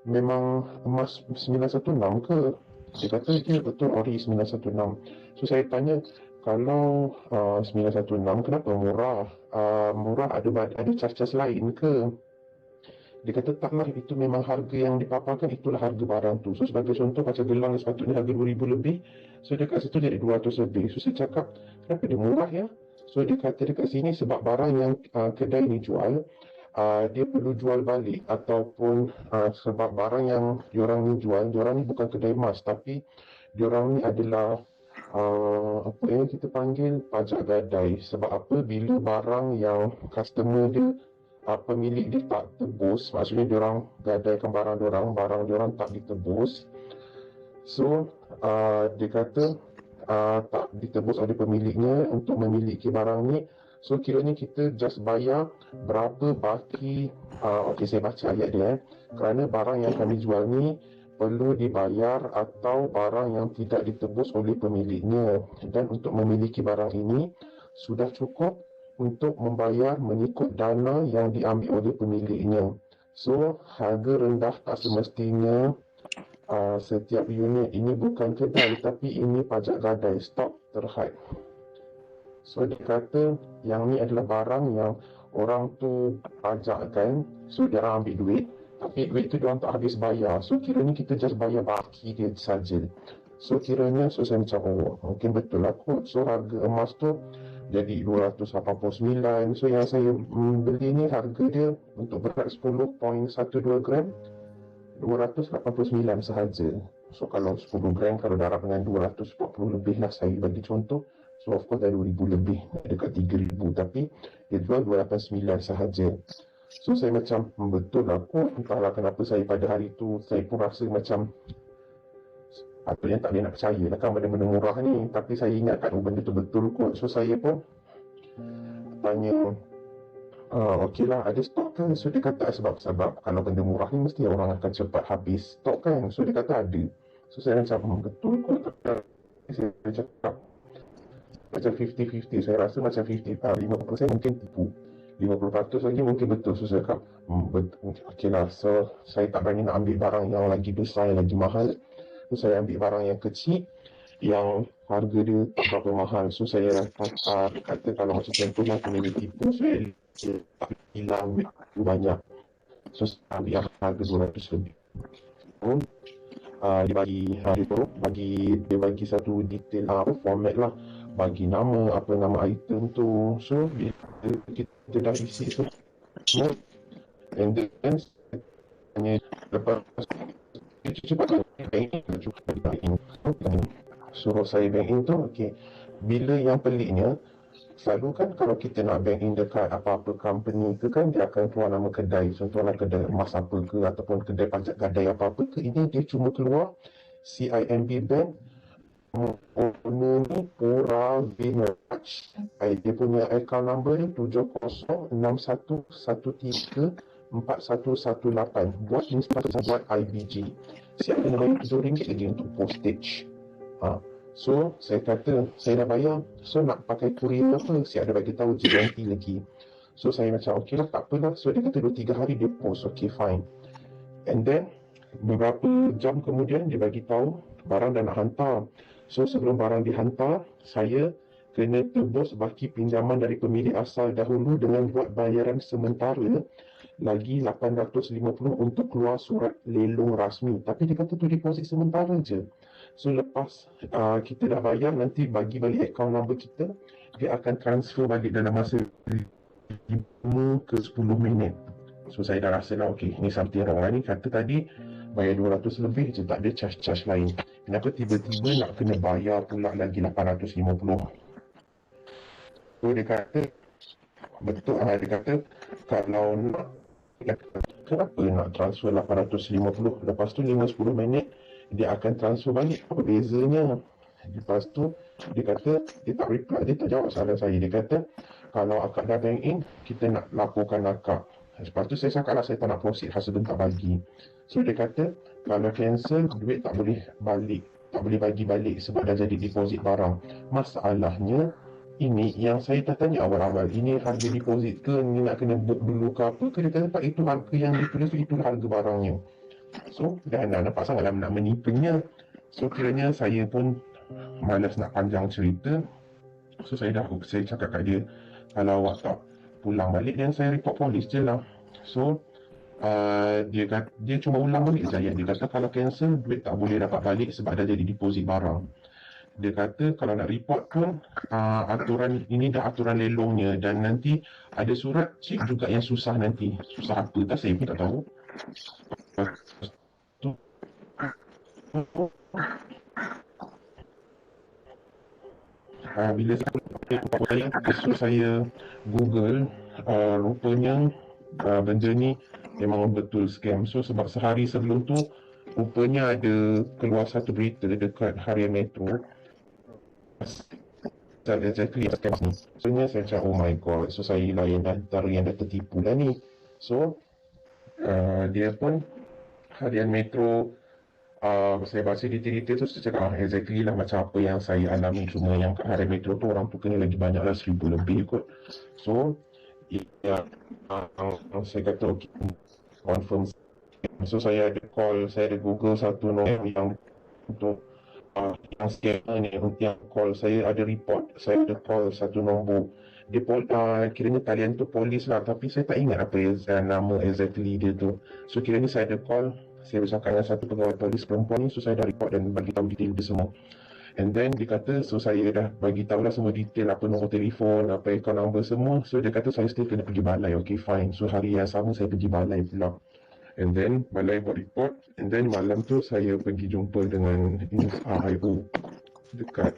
memang emas 916 ke? Dia kata dia betul ori 916. So saya tanya, kalau 916 kenapa murah? Murah ada cas-cas lain ke? Dia kata taklah, itu memang harga yang dipaparkan, itulah harga barang tu. So sebagai contoh, macam gelang sepatutnya harga 2,000 lebih, so dekat situ jadi 200 lebih. So saya cakap, kenapa dia murah ya? So dia kata dekat sini sebab barang yang kedai ni jual, dia perlu jual balik, ataupun sebab barang yang diorang ni jual, diorang ni bukan kedai emas, tapi diorang ni adalah apa yang kita panggil pajak gadai. Sebab apa? Bila barang yang customer dia, pemilik dia tak tebus, maksudnya diorang gadaikan barang diorang tak ditebus. So dia kata tak ditebus oleh pemiliknya untuk memiliki barang ni. So kiranya kita just bayar berapa baki. Okey, saya baca ayat dia. Kerana barang yang kami jual ni perlu dibayar atau barang yang tidak ditebus oleh pemiliknya, dan untuk memiliki barang ini sudah cukup untuk membayar mengikut dana yang diambil oleh pemiliknya. So harga rendah tak semestinya setiap unit. Ini bukan kedai, tapi ini pajak gadai, stok terhad. So dia kata yang ni adalah barang yang orang tu pajakkan, so dia orang ambil duit, tapi duit tu dia orang tak habis bayar. So kiranya kita just bayar baki dia saja. So kiranya, so saya macam, mungkin betul lah kot. So harga emas tu jadi 289. So yang saya beli ni harga dia untuk berat 10.12 gram 289 sahaja. So kalau 10 gram kalau darab dengan 240 lebih lah saya bagi contoh. So of course dah 2,000 lebih, dekat 3,000, tapi dia jual 289 sahaja. So saya macam betul lah kot, entahlah kenapa saya pada hari tu saya pun rasa macam apa yang tak boleh nak percaya lah kan benda-benda murah ni, tapi saya ingatkan benda tu betul kot. So saya pun tanya, okey lah ada stok kan? So dia kata sebab kalau benda murah ni mesti orang akan cepat habis stok kan. So dia kata ada. So saya macam betul kot. Saya cakap macam 50-50. Saya rasa macam 50% mungkin tipu, 50% lagi mungkin betul. So saya cakap okey lah. So saya tak berani nak ambil barang yang lagi besar, yang lagi mahal. So saya ambil barang yang kecil yang harga dia tak berapa mahal. So saya kata kalau macam contohnya kena ditipu, saya tak hilang duit banyak. So saya ambil yang harga 200 lebih. So dia bagi satu detail format lah, bagi nama, apa nama item tu. So kita dah isi semua, and then hanya lepas cepat suruh saya bank in tu. Okey, bila yang peliknya selalu kan kalau kita nak bank in dekat apa-apa company ke kan, dia akan keluar nama kedai, contohnya kedai emas apa ke ataupun kedai pajak gadai apa-apa ke. Ini dia cuma keluar CIMB Bank, owner ni Pura Vinraj, dia punya account number ni 7061134118. buat install, buat IBG, siap kena bayar RM7 lagi untuk postage. So saya kata saya dah bayar, so nak pakai courier apa, siap ada bagi tahu garanti lagi. So saya macam okey lah, tak apalah. So dia kata 2-3 hari dia post, okey fine. And then beberapa jam kemudian dia bagi tahu barang dah nak hantar. So sebelum barang dihantar, saya kena tebus baki pinjaman dari pemilik asal dahulu dengan buat bayaran sementara lagi 850 untuk keluar surat lelong rasmi. Tapi dia kata tu deposit sementara je. So lepas kita dah bayar, nanti bagi balik account number kita, dia akan transfer balik dalam masa 5 ke 10 minit. So saya dah rasa lah okey, ni something wrong lah ni. Kata tadi bayar 200 lebih je, tak ada charge-charge lain. Kenapa tiba-tiba nak kena bayar pula lagi 850? So dia kata betul, dia kata kalau nak, kenapa nak transfer 850? Lepas tu 5-10 minit dia akan transfer balik. Apa bezanya? Lepas tu dia kata dia tak reply, dia tak jawab soalan saya. Dia kata kalau akak dah bank in, kita nak laporkan akak. Lepas tu saya cakap lah saya tak nak proceed, husband tak bagi. So dia kata kalau cancel, duit tak boleh balik, tak boleh bagi balik sebab dah jadi deposit barang. Masalahnya ini yang saya dah tanya awal-awal, ini harga deposit ke, ni nak kena book dulu ke apa ke? Dia kata tak, itu harga yang ditulis, itu harga barangnya. So dah nampak sangatlah nak menipunya. So kiranya saya pun malas nak panjang cerita. So saya cakap kat dia, kalau awak tak pulang balik, dan saya report polis je lah. So dia cuma ulang balik je. Dia kata kalau cancel, duit tak boleh dapat balik sebab dah jadi deposit barang. Dia kata kalau nak report pun aturan ini dah aturan lelongnya, dan nanti ada surat cek juga yang susah nanti. Susah apa tak, saya pun tak tahu. Bila saya Google, rupanya benda ni memang betul scam. So sebab sehari sebelum tu rupanya ada keluar satu berita dekat harian Metro exactly scam ni. So saya cakap oh my god. So saya lah yang antara yang dah tertipu lah ni. So dia pun harian Metro, saya baca detail-detail tu, saya cakap exactly lah macam apa yang saya alami. Cuma yang kat harian Metro tu orang tu kena lagi banyak lah, 1,000 lebih kot. So saya kata okay, confirm. So saya ada call, saya ada Google satu nombor yang untuk yang scammer ni, yang call saya ada report. Saya ada call satu nombor, dia kiranya talian tu polis lah, tapi saya tak ingat apa nama exactly dia tu. So kiranya saya ada call, saya bercakap dengan satu pegawai polis perempuan ni. So saya dah report dan bagi tahu detail dia semua. And then dia kata, so saya dah bagi tahu lah semua detail, apa nombor telefon, apa account number semua. So dia kata saya still kena pergi balai. Okay fine. So hari yang sama saya pergi balai pula. And then balai buat report. And then malam tu saya pergi jumpa dengan RIO dekat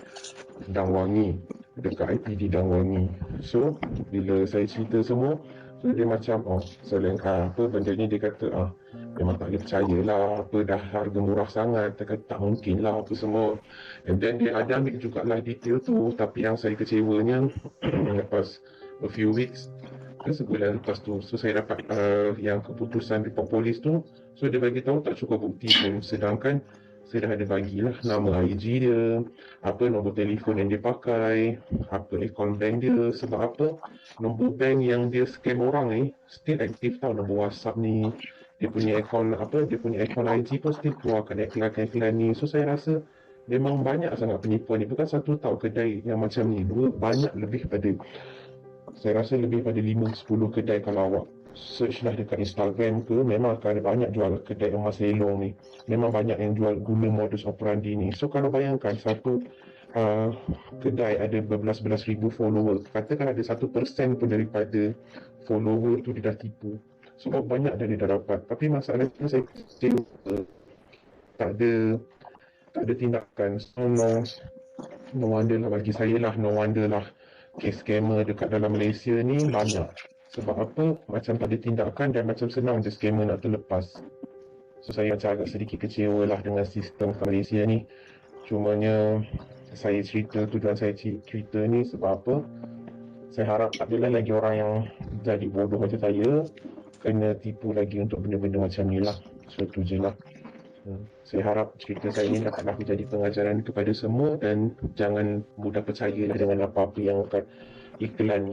Dangwangi, dekat IPD Dangwangi. So bila saya cerita semua, so dia macam apa benda ni, dia kata memang tak boleh percaya lah, apa dah harga murah sangat, dia kata tak mungkin lah apa semua. And then dia ada ambil jugalah detail tu, tapi yang saya kecewanya lepas a few weeks, sebulan lepas tu, so saya dapat yang keputusan report polis tu. So dia bagi tahu tak cukup bukti pun, sedangkan saya dah ada bagilah nama IG dia, apa nombor telefon yang dia pakai, apa akaun bank dia. Sebab apa, nombor bank yang dia scam orang ni still aktif tau, nombor WhatsApp ni, dia punya akaun IG pun still keluarkan iklan ni. So saya rasa memang banyak sangat penipuan ni, bukan satu tau kedai yang macam ni, dua, banyak lebih pada, saya rasa lebih pada 5-10 kedai. Kalau awak search lah dekat Instagram ke, memang akan ada banyak jual kedai emas lelong ni. Memang banyak yang jual guna modus operandi ni. So kalau bayangkan satu kedai ada berbelas-belas ribu follower, katakan ada 1% pun daripada follower tu dia dah tipu. So banyak dah dia dah dapat. Tapi masalahnya saya kecewa, tak ada tindakan. So no wonder lah bagi saya lah, no wonder lah kes scammer dekat dalam Malaysia ni banyak. Sebab apa? Macam tak ada tindakan dan macam senang je scammer nak terlepas. So saya macam agak sedikit kecewa lah dengan sistem Malaysia ni. Cumanya saya cerita, tujuan saya cerita ni sebab apa? Saya harap tak adalah lagi orang yang jadi bodoh macam saya kena tipu lagi untuk benda-benda macam ni lah. So tu je lah. Saya harap cerita saya ini dapatlah menjadi pengajaran kepada semua, dan jangan mudah percayalah dengan apa-apa yang akan iklan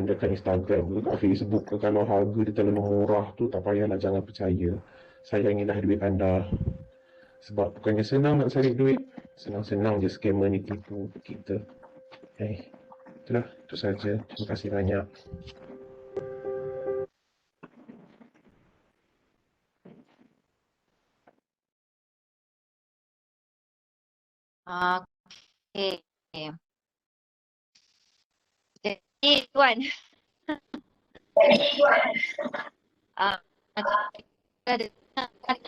dekat Instagram ke, dekat Facebook ke. Kalau harga dia terlalu murah tu, tak payahlah, jangan percaya. Sayangilah duit anda. Sebab bukannya senang nak cari duit, senang-senang je scammer ni tipu kita. Itulah, itu saja. Terima kasih banyak. Okey. Jadi Tuan,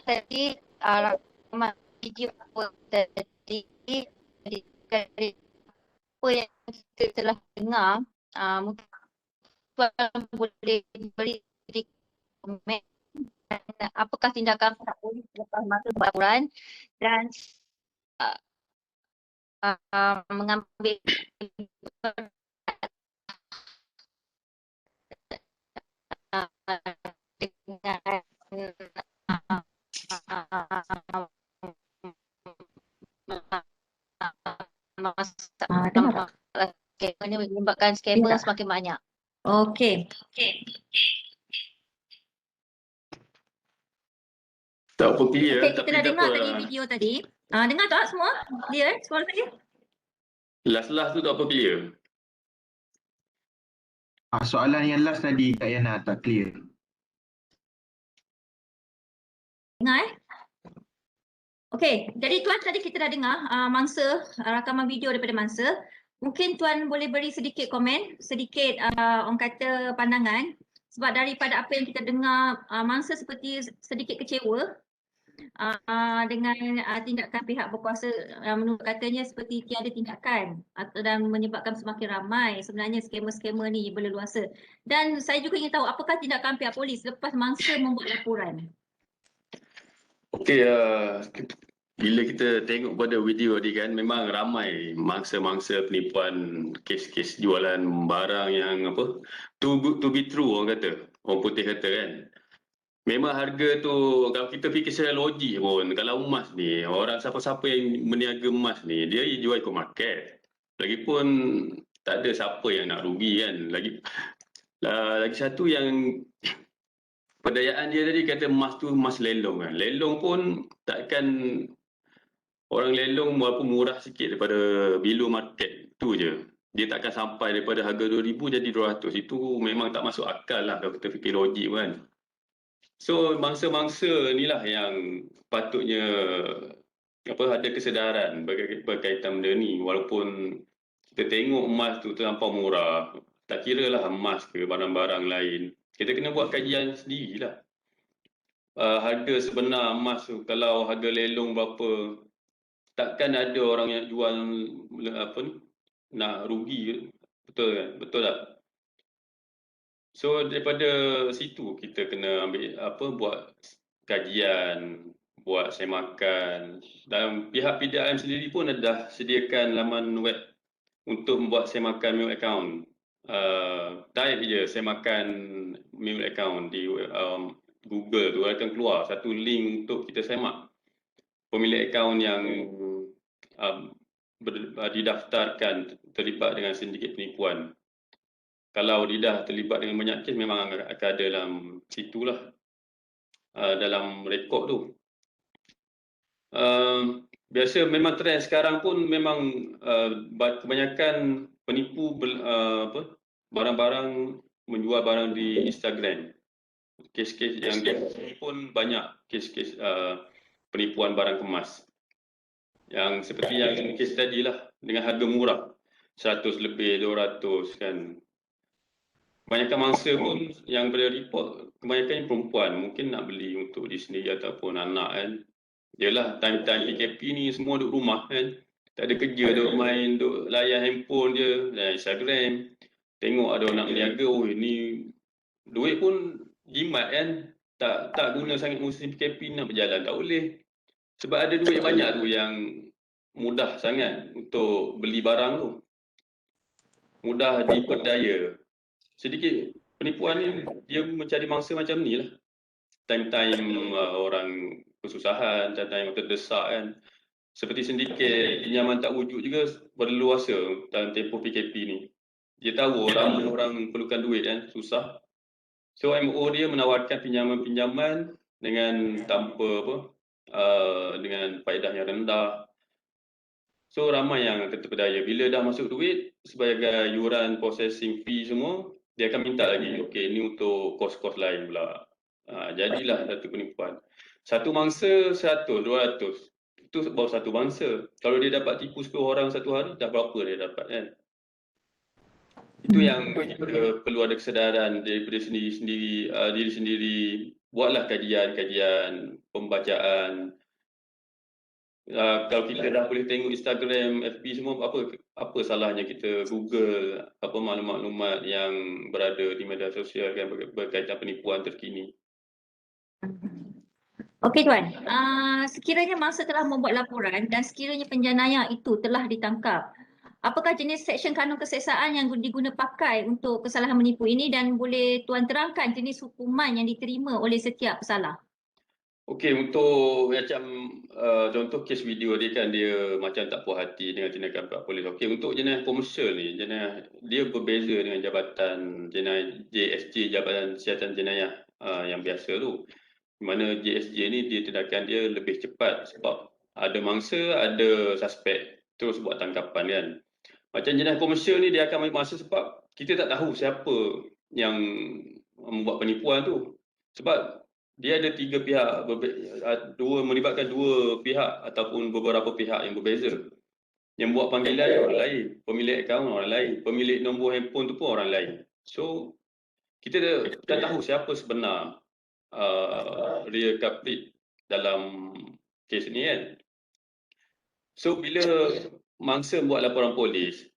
tadi rakaman video tadi apa yang kita telah dengar, mungkin Tuan boleh beri komen apakah tindakan pihak polis selepas masa laporan dan mengambil dengan menyebabkan scammer semakin banyak. Okey. Tak apa clear. Okey, kita dah dengar tadi video tadi. Dengar tak semua? Clear suara saya? Last tu tak apa clear. Soalan yang last tadi Kak Yana tak clear. Dengar Okey, jadi Tuan tadi kita dah dengar mangsa rakaman video daripada mangsa. Mungkin Tuan boleh beri sedikit komen, sedikit orang kata pandangan, sebab daripada apa yang kita dengar mangsa seperti sedikit kecewa dengan tindakan pihak berkuasa, menurut katanya seperti tiada tindakan dan menyebabkan semakin ramai sebenarnya scammer-scammer ni berleluasa. Dan saya juga ingin tahu apakah tindakan pihak polis lepas mangsa membuat laporan. Okey, bila kita tengok pada video tadi kan, memang ramai mangsa-mangsa penipuan, kes-kes jualan barang yang apa, to be true orang kata, orang putih kata kan. Memang harga tu, kalau kita fikir secara logik pun, kalau emas ni, orang siapa-siapa yang berniaga emas ni, dia jual ikut market. Lagipun tak ada siapa yang nak rugi kan. Lagi satu yang pendayaan dia tadi kata emas tu emas lelong kan. Lelong pun takkan orang lelong walaupun murah sikit daripada below market tu je. Dia takkan sampai daripada harga 2,000 jadi 200. Itu memang tak masuk akal lah kalau kita fikir logik kan. So mangsa-mangsa inilah yang patutnya ada kesedaran berkaitan benda ni. Walaupun kita tengok emas tu terlampau murah, tak kira lah emas ke barang-barang lain, kita kena buat kajian sendirilah. harga sebenar emas tu, kalau harga lelong berapa, takkan ada orang yang jual apa ni, nak rugi, betul kan? Betul tak? So daripada situ kita kena ambil buat kajian, buat semakan. Dan pihak PDRM sendiri pun dah sediakan laman web untuk membuat semakan mule account. Type je semakan mule account di Google tu akan keluar satu link untuk kita semak pemilik akaun yang didaftarkan terlibat dengan sindiket penipuan. Kalau dia dah terlibat dengan banyak kes, memang akan ada dalam situlah, dalam rekod tu. Biasa memang trend sekarang pun memang kebanyakan penipu barang-barang menjual barang di Instagram. Kes-kes yang pun banyak kes-kes penipuan barang kemas. Yang seperti yang kes tadi lah, dengan harga murah, 100 lebih, 200 kan. Kebanyakan mangsa pun yang boleh report, kebanyakan yang perempuan mungkin nak beli untuk diri sendiri ataupun anak kan. Yelah, time-time PKP ni semua duduk rumah kan. Tak ada kerja, duduk main, duduk layan handphone je, layan Instagram. Tengok ada orang nak berniaga, oh ni duit pun jimat kan. Tak guna sangat musim PKP nak berjalan, tak boleh. Sebab ada duit banyak tu yang mudah sangat untuk beli barang tu. Mudah diperdaya. Sedikit penipuan ni, dia mencari mangsa macam ni lah. Time-time orang kesusahan, time-time terdesak kan. Seperti sindiket pinjaman tak wujud juga berleluasa dalam tempoh PKP ni. Dia tahu ramai orang perlukan duit kan, susah. So MO dia menawarkan pinjaman-pinjaman dengan tanpa dengan faedah yang rendah. So ramai yang terpedaya. Bila dah masuk duit sebagai yuran processing fee semua, dia akan minta lagi. Okey, ni untuk kos-kos lain pula. Jadilah satu penipuan. Satu mangsa 100, 200. Itu baru satu mangsa. Kalau dia dapat tipu 10 orang satu hari, dah berapa dia dapat kan? Itu yang kita perlu ada kesedaran daripada diri sendiri. Buatlah kajian, pembacaan. Kalau kita dah boleh tengok Instagram, FB semua, apa salahnya kita Google apa maklumat-maklumat yang berada di media sosial kan, berkaitan penipuan terkini. Okey Tuan, sekiranya mangsa telah membuat laporan dan sekiranya penjenayah itu telah ditangkap, apakah jenis seksyen kanun keseksaan yang diguna pakai untuk kesalahan menipu ini dan boleh Tuan terangkan jenis hukuman yang diterima oleh setiap pesalah? Okey, untuk macam contoh kes video dia kan, dia macam tak puas hati dengan tindakan pihak polis. Okey, untuk jenayah komersial ni, jenayah dia berbeza dengan jabatan jenayah JSJ, Jabatan Siasatan Jenayah yang biasa tu. Di mana JSJ ni dia tindakan dia lebih cepat sebab ada mangsa, ada suspek, terus buat tangkapan kan. Macam jenayah komersial ni dia akan ambil masa sebab kita tak tahu siapa yang membuat penipuan tu. Sebab dia ada 3 pihak, melibatkan 2 pihak ataupun beberapa pihak yang berbeza. Yang buat panggilan orang lain, pemilik akaun orang lain, pemilik nombor handphone tu pun orang lain. So kita tak tahu siapa sebenar real culprit dalam kes ni kan. So bila mangsa buat laporan polis,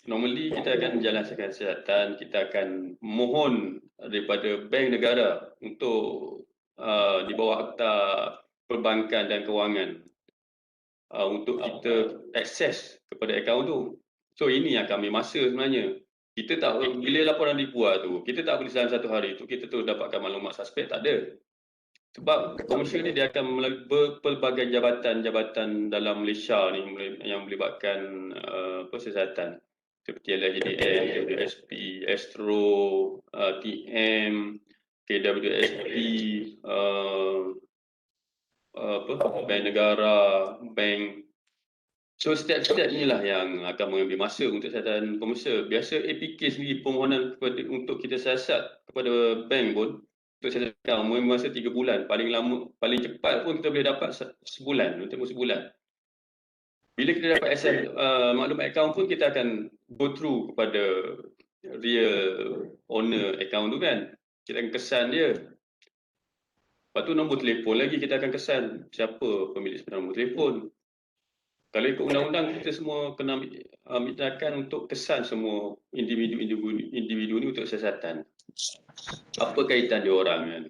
normally kita akan menjalankan siasatan, kita akan mohon daripada bank negara untuk di bawah Akta Perbankan dan Kewangan untuk kita akses kepada akaun tu. So ini yang kami masa sebenarnya. Kita tak, bila laporan dibuat tu, kita tak boleh dalam satu hari tu kita terus dapatkan maklumat suspek, tak ada. Sebab komersial ni dia akan berpelbagai jabatan dalam Malaysia ni yang melibatkan siasatan. Seperti LHDN, WSP, Astro, TM, KWSP, bank negara, bank. So setiap inilah yang akan mengambil masa untuk siasatan komersial. Biasa APK sendiri permohonan untuk kita siasat kepada bank pun untuk siasatan mengambil masa 3 bulan. Paling lama, paling cepat pun kita boleh dapat sebulan, untuk sebulan. Bila kita dapat akses maklumat akaun pun kita akan go through kepada real owner akaun tu kan. Kita akan kesan dia. Lepas tu nombor telefon lagi kita akan kesan siapa pemilik sebenar nombor telefon. Kalau ikut undang-undang kita semua kena ambil tindakan untuk kesan semua individu ni untuk siasatan. Apa kaitan dia orang kan?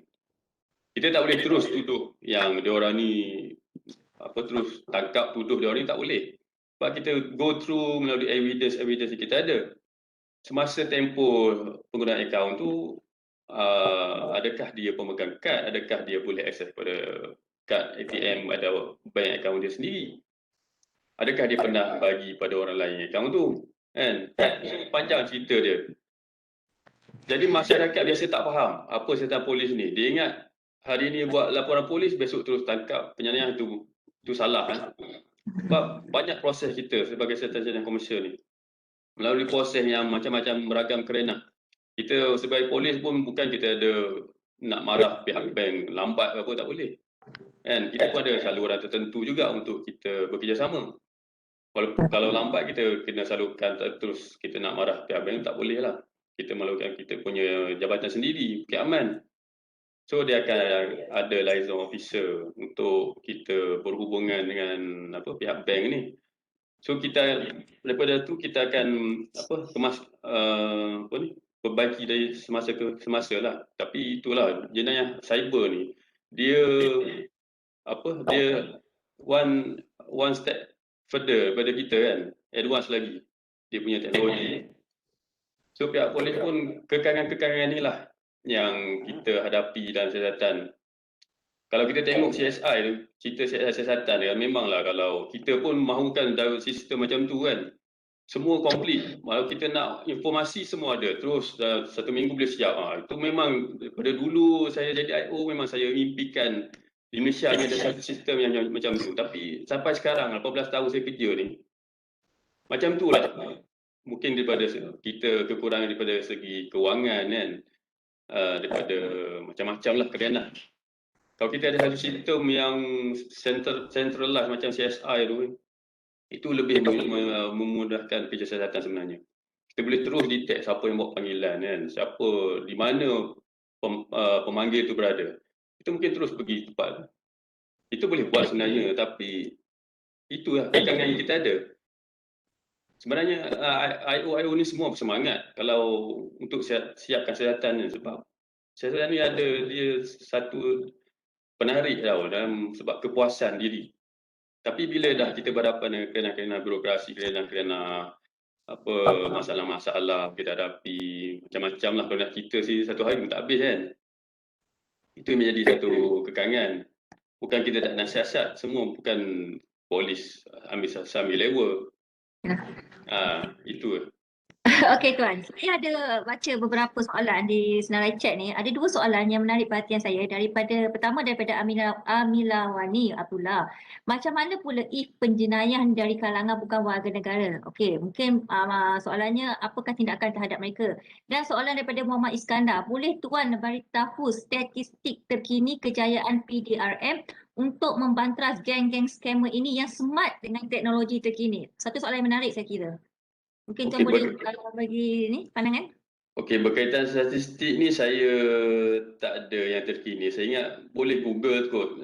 Kita tak boleh terus tuduh yang dia orang ni terus tangkap tuduh dia orang ni, tak boleh. Sebab kita go through melalui evidence yang kita ada. Semasa tempoh penggunaan akaun tu, adakah dia pemegang kad, adakah dia boleh akses pada kad ATM atau bank akaun dia sendiri, adakah dia pernah bagi pada orang lain akaun tu, kan? Panjang cerita dia. Jadi masyarakat biasa tak faham apa setan polis ni. Dia ingat hari ni buat laporan polis, besok terus tangkap penyanyah tu salah kan. Sebab banyak proses kita sebagai setan komersial ni melalui proses yang macam-macam beragam kerana. Kita sebagai polis pun bukan kita ada nak marah pihak bank lambat ke apa, tak boleh. Kan? Kita pun ada saluran tertentu juga untuk kita bekerjasama. Kalau lambat kita kena salurkan terus kita nak marah pihak bank, tak boleh lah. Kita melakukan kita punya jabatan sendiri, Bukit Aman. So dia akan ada liaison officer untuk kita berhubungan dengan pihak bank ni. So kita daripada tu kita akan perbaiki dari semasa ke semasa lah. Tapi itulah jenayah cyber ni, dia one step further daripada kita kan, advance lagi dia punya teknologi. So pihak polis pun kekangan-kekangan ni lah yang kita hadapi dalam siasatan. Kalau kita tengok CSI tu, cerita siasatan dia, memanglah kalau kita pun mahukan dalam sistem macam tu kan, semua komplit. Kalau kita nak informasi semua ada, terus dalam 1 minggu boleh siap. Itu memang daripada dulu saya jadi IO, memang saya impikan Indonesia ni ada satu sistem yang macam tu. Tapi sampai sekarang, 18 tahun saya kerja ni, macam tu lah. Mungkin daripada kita kekurangan daripada segi kewangan kan, daripada macam-macam lah kerana. Kalau kita ada satu sistem yang centralized macam CSI tu, itu lebih memudahkan kerja siasatan sebenarnya. Kita boleh terus detect siapa yang buat panggilan kan, siapa, di mana pemanggil itu berada. Kita mungkin terus pergi tepat. Itu boleh buat sebenarnya, tapi itulah kekangan yang kita ada. Sebenarnya IO ni semua bersemangat kalau untuk siapkan siasatan ni, sebab siasatan ni ada dia satu penarik tau dalam sebab kepuasan diri. Tapi bila dah kita berhadapan dengan kerana birokrasi, kerana masalah-masalah kita hadapi macam-macam lah, kalau nak cerita satu hari pun tak habis kan. Itu menjadi satu kekangan. Bukan kita tak nak siasat, semua bukan polis ambil level. Itu. Okey Tuan, saya ada baca beberapa soalan di senarai chat ni. Ada 2 soalan yang menarik perhatian saya. Pertama daripada Amilawani Abdullah. Macam mana pula if penjenayah dari kalangan bukan warga negara? Okey, mungkin soalannya apakah tindakan terhadap mereka? Dan soalan daripada Muhammad Iskandar, boleh Tuan beritahu statistik terkini kejayaan PDRM untuk membantras geng-geng scammer ini yang smart dengan teknologi terkini? Satu soalan yang menarik saya kira. Mungkin Tuan boleh bagi ni pandangan? Okey, berkaitan statistik ni saya tak ada yang terkini. Saya ingat boleh Google kot.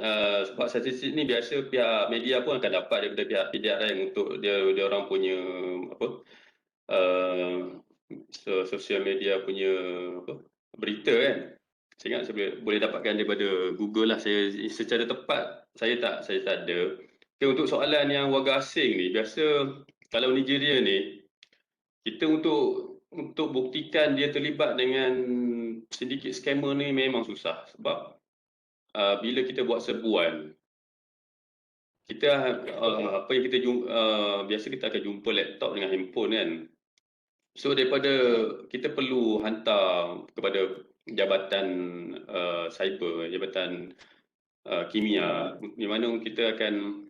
Sebab statistik ni biasa pihak media pun akan dapat daripada pihak PDRM untuk dia orang punya sosial media punya berita kan. Saya ingat saya boleh dapatkan daripada Google lah. Saya secara tepat saya tak ada. Okay, untuk soalan yang warga asing ni, biasa kalau Nigeria ni, kita untuk buktikan dia terlibat dengan sedikit scammer ni memang susah. Sebab bila kita buat serbuan, kita biasa kita akan jumpa laptop dengan handphone kan. So daripada kita perlu hantar kepada jabatan cyber, jabatan kimia, di mana kita akan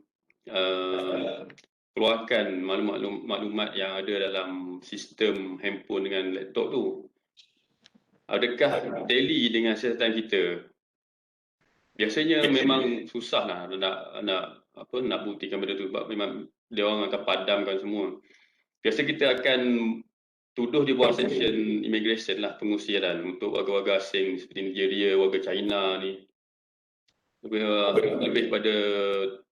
keluarkan maklumat yang ada dalam sistem handphone dengan laptop tu. Adakah tally dengan siasatan kita? Biasanya memang susah lah nak buktikan benda tu, sebab memang dia orang akan padamkan semua. Biasa kita akan tuduh dia buat section immigration lah, pengusiran untuk warga-warga asing seperti Nigeria, warga China ni. lebih pada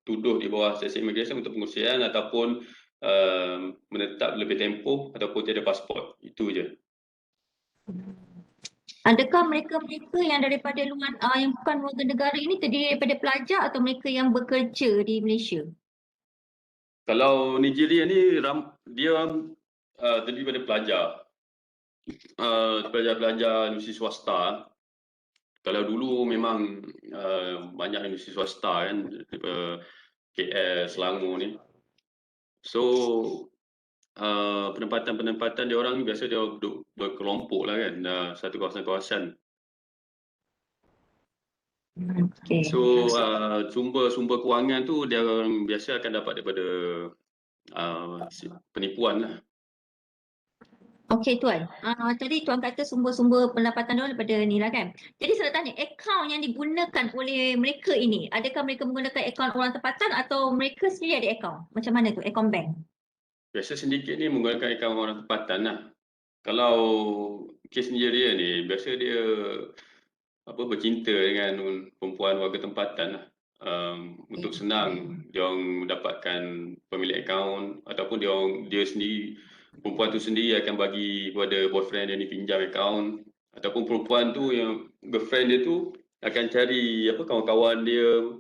tuduh di bawah Sesi Immigration untuk pengusian ataupun menetap lebih tempoh ataupun tiada pasport. Itu je. Adakah mereka-mereka yang daripada luar yang bukan warga negara ini terdiri daripada pelajar atau mereka yang bekerja di Malaysia? Kalau Nigeria ni dia terdiri daripada pelajar. Pelajar-pelajar universiti swasta. Kalau dulu memang banyak universiti swasta kan, KL, Selangor ni. So penempatan dia orang ni biasa dia duduk berkelompok lah kan, satu kawasan-kawasan. Okay. So sumber kewangan tu dia orang biasa akan dapat daripada penipuan lah. Okey Tuan, tadi Tuan kata sumber-sumber pendapatan dia daripada ni lah kan. Jadi saya nak tanya, akaun yang digunakan oleh mereka ini, adakah mereka menggunakan akaun orang tempatan atau mereka sendiri ada akaun? Macam mana tu, akaun bank? Biasa sindiket ni menggunakan akaun orang tempatan lah. Kalau kes Nigeria ni, biasa dia bercinta dengan perempuan warga tempatan lah. Untuk senang dia orang mendapatkan pemilik akaun ataupun dia sendiri, perempuan tu sendiri akan bagi kepada boyfriend dia ni pinjam akaun, ataupun perempuan tu yang girlfriend dia tu akan cari kawan-kawan dia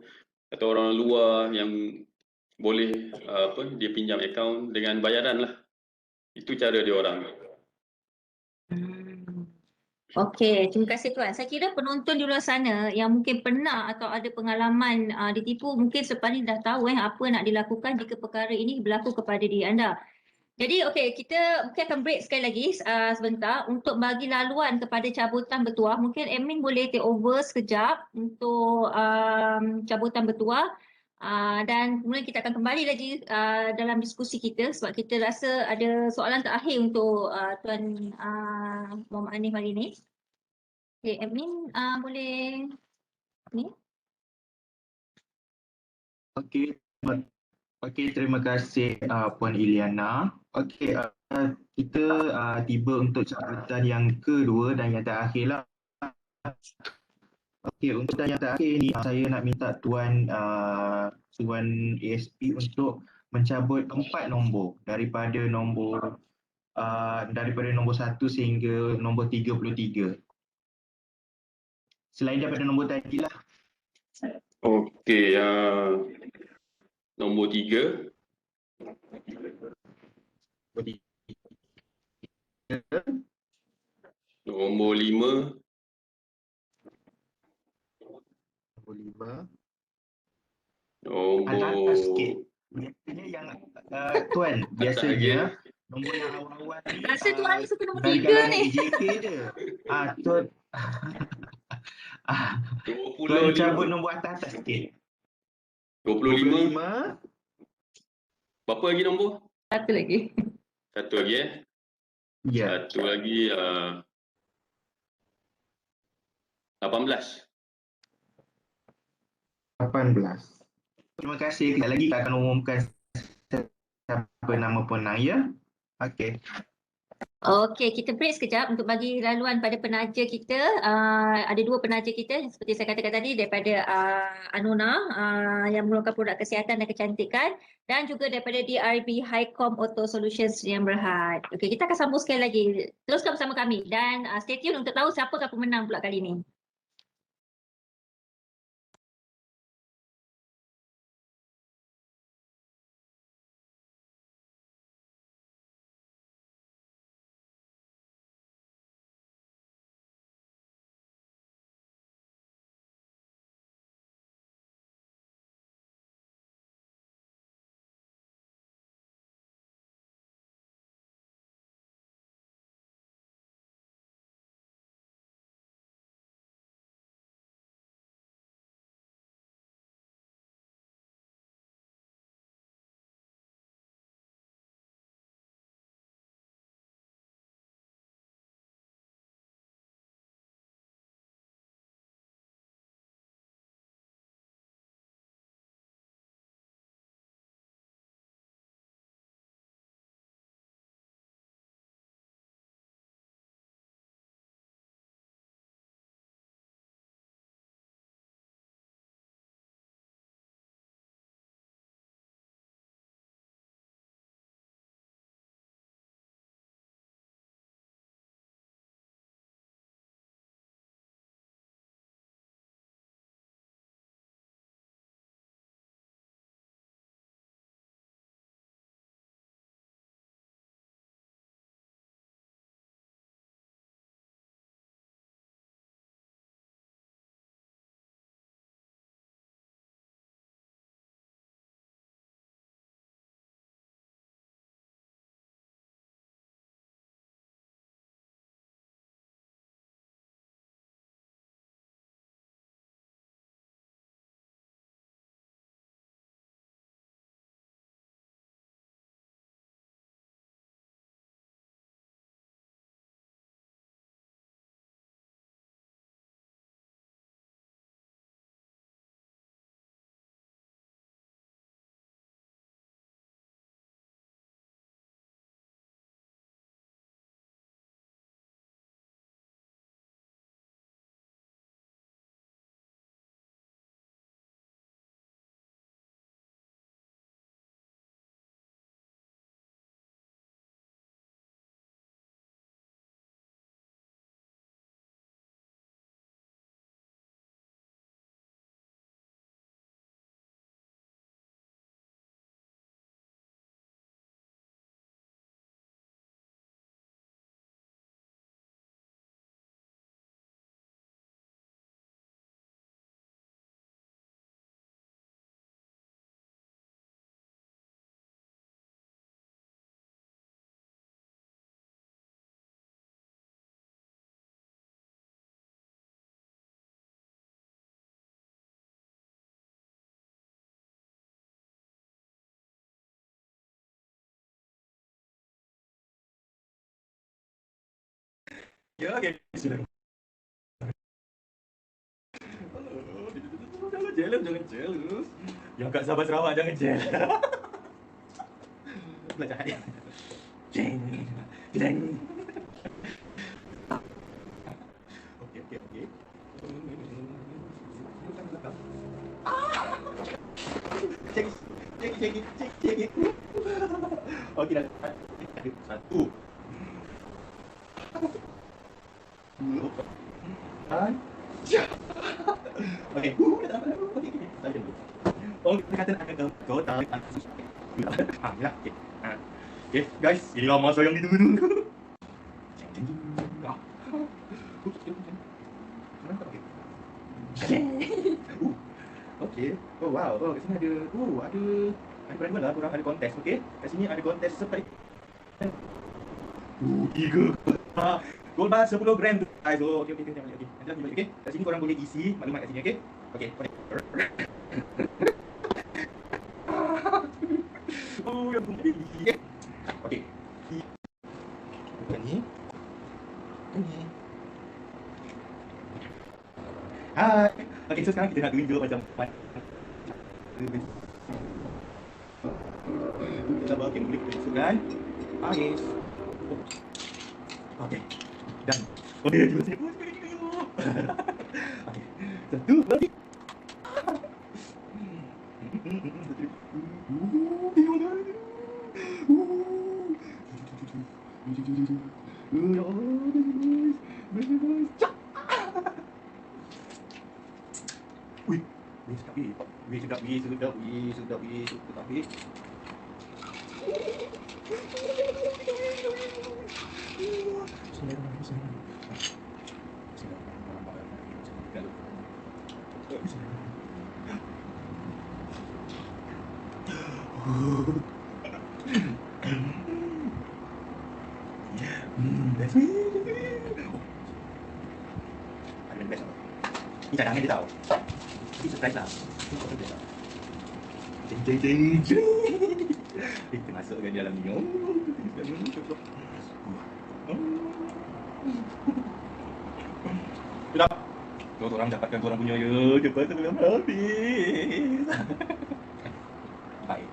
atau orang luar yang boleh dia pinjam akaun dengan bayaran lah. Itu cara dia orang. Okey, terima kasih Tuan. Saya kira penonton di luar sana yang mungkin pernah atau ada pengalaman ditipu, mungkin selepas ni dah tahu apa nak dilakukan jika perkara ini berlaku kepada diri anda. Jadi okey, kita mungkin akan break sekali lagi sebentar untuk bagi laluan kepada cabutan bertuah. Mungkin admin boleh take over sekejap untuk cabutan bertuah. Dan kemudian kita akan kembali lagi dalam diskusi kita sebab kita rasa ada soalan terakhir untuk Tuan Muhammad Hanif hari ini. Okay, admin boleh ni? Okey, terima kasih Puan Iliana. Okey, kita tiba untuk cabutan yang kedua dan yang terakhir lah. Okey, untuk yang terakhir ni saya nak minta Tuan ASP untuk mencabut 4 nombor daripada nombor 1 sehingga nombor 33. Selain daripada nombor tadi lah. Okey, nombor 3. Nombor 5. Atas sikit. Biasanya yang Tuan, biasanya nombor yang awal-awal ni Rasa Tuan ni suka nombor dari 3 kalangan ni. EJK je. Tuan Tuan cabut nombor atas sikit. 25. Berapa lagi nombor? Satu lagi. Satu lagi Ya. Satu lagi 18. 18. Terima kasih. Sekali lagi kita akan umumkan siapa nama pemenang ya. Okey. Okey, kita break sekejap untuk bagi laluan pada penaja kita. Ada 2 penaja kita seperti saya katakan tadi daripada Anona yang menggunakan produk kesihatan dan kecantikan dan juga daripada DRB Highcom Auto Solutions yang Berhad. Okey, kita akan sambung sekali lagi. Teruskan bersama kami dan stay tune untuk tahu siapakah pemenang pula kali ini. Ya, okey. Sudah. Jangan jealous, jangan jealous. Yang kat Sabah Sarawak jangan jealous. Belajar hati. Jeng. Jeng. Okey, okey, okey. Cek, cek, cek, cek, cek. Okey dah. Ada satu. Dua. Dan. Okey. Okey, okey. Tadi dulu. Oh, kata nak kau tahu aku suka. Ya, okey. Okey, guys, inilah masa yang ditunggu-tunggu. Jeng, jeng, jeng. Okey. Oh wow. Oh, kat sini ada berapa lah korang ada kontes, okey? Kat sini ada kontes seperti tiga. Gold bar 10 gram tu. So, okey. Nanti lagi, okey. Kat sini korang boleh isi maklumat kat sini, okey? Okey. Oh, yang boleh isi. Okey. Bukan ni. Ini. Hai. Okey, so sekarang kita nak tunjuk macam mana. Kita okey, boleh kita masukkan. Yes. Okey. Dan. Okey, jom saya. Okey. Satu lagi. Sedap. That's me. Ada best. Ini cadangan dia tahu. Ini surprise lah. Jeng. Kita masukkan dalam ni. Sudah. Korang dapatkan korang punya ya. Cepat sebelum habis. Baik.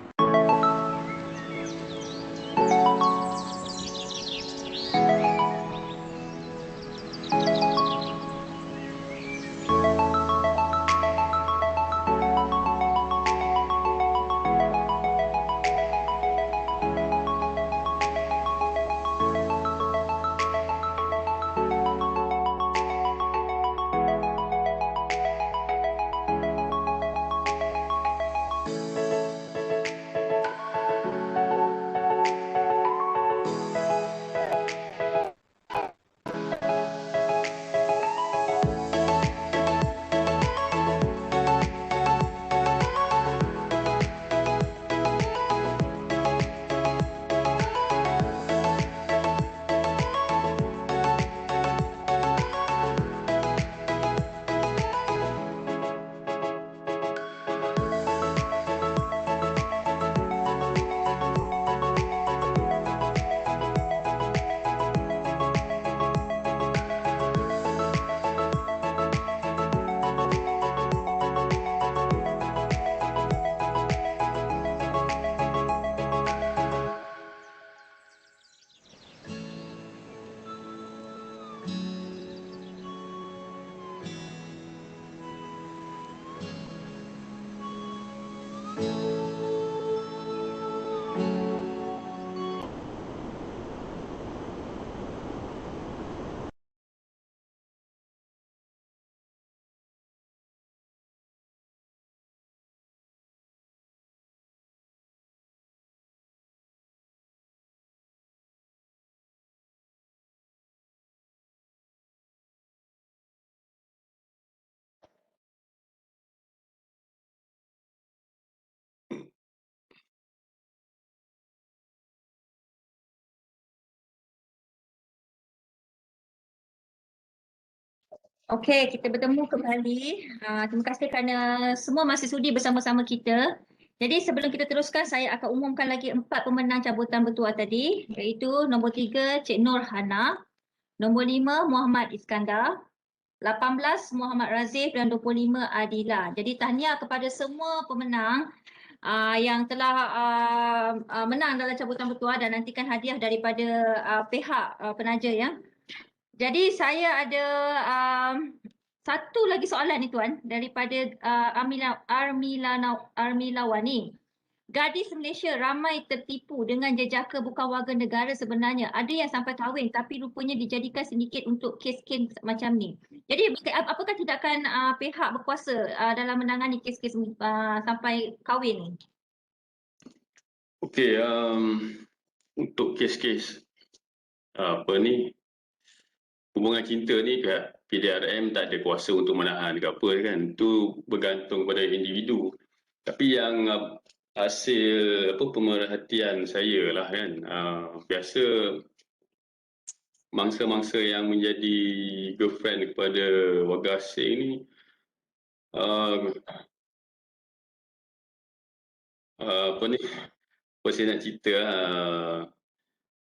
Okey, kita bertemu kembali. Terima kasih kerana semua masih sudi bersama-sama kita. Jadi sebelum kita teruskan, saya akan umumkan lagi 4 pemenang cabutan bertuah tadi, iaitu nombor 3 Cik Nur Hana, Nombor 5 Muhammad Iskandar, 18 Muhammad Razif dan 25 Adila. Jadi tahniah kepada semua pemenang yang telah menang dalam cabutan bertuah dan nantikan hadiah daripada pihak penaja ya. Jadi saya ada satu lagi soalan ni Tuan daripada Armilawani. Gadis Malaysia ramai tertipu dengan jejaka bukan warga negara sebenarnya. Ada yang sampai kahwin tapi rupanya dijadikan sindiket untuk kes-kes macam ni. Jadi apakah tindakan pihak berkuasa dalam menangani kes-kes sampai kahwin ni? Okey, untuk kes-kes hubungan cinta ni pihak PDRM tak ada kuasa untuk menahan ke apa kan. Itu bergantung pada individu. Tapi yang hasil pemerhatian saya lah kan, biasa mangsa-mangsa yang menjadi girlfriend kepada warga asing ni apa saya nak cerita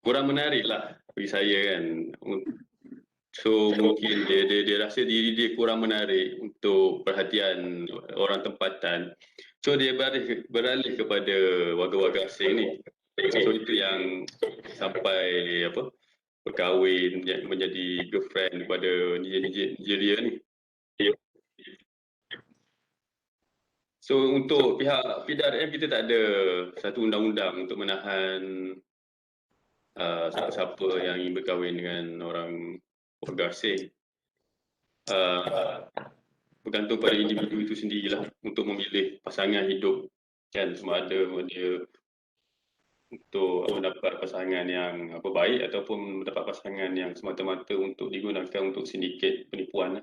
kurang menarik lah bagi saya kan. So mungkin dia rasa diri dia kurang menarik untuk perhatian orang tempatan. So dia beralih kepada warga-warga asing ni. So itu yang sampai berkahwin menjadi girlfriend kepada Nigeria ni. So untuk pihak PDRM kita tak ada satu undang-undang untuk menahan siapa-siapa yang ingin berkahwin dengan orang warga asing. Bergantung pada individu itu sendirilah untuk memilih pasangan hidup kan, sama ada dia untuk mendapat pasangan yang baik ataupun mendapat pasangan yang semata-mata untuk digunakan untuk sindiket penipuan.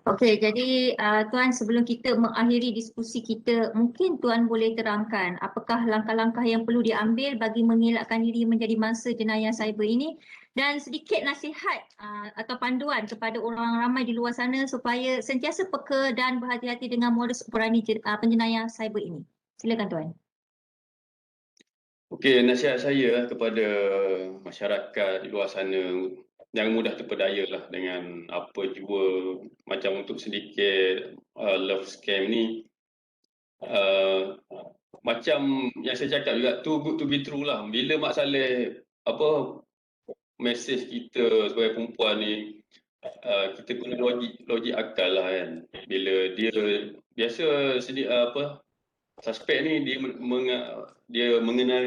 Okey, jadi Tuan sebelum kita mengakhiri diskusi kita, mungkin Tuan boleh terangkan apakah langkah-langkah yang perlu diambil bagi mengelakkan diri menjadi mangsa jenayah cyber ini dan sedikit nasihat atau panduan kepada orang ramai di luar sana supaya sentiasa peka dan berhati-hati dengan modus operandi penjenayah cyber ini. Silakan Tuan. Okey, nasihat saya kepada masyarakat di luar sana, jangan mudah terpedaya lah dengan apa jua macam untuk sedikit love scam ni. Macam yang saya cakap juga, too good to be true lah. Bila Mak Saleh mesej kita sebagai perempuan ni, kita guna logik akal lah kan. Bila dia biasa suspek ni dia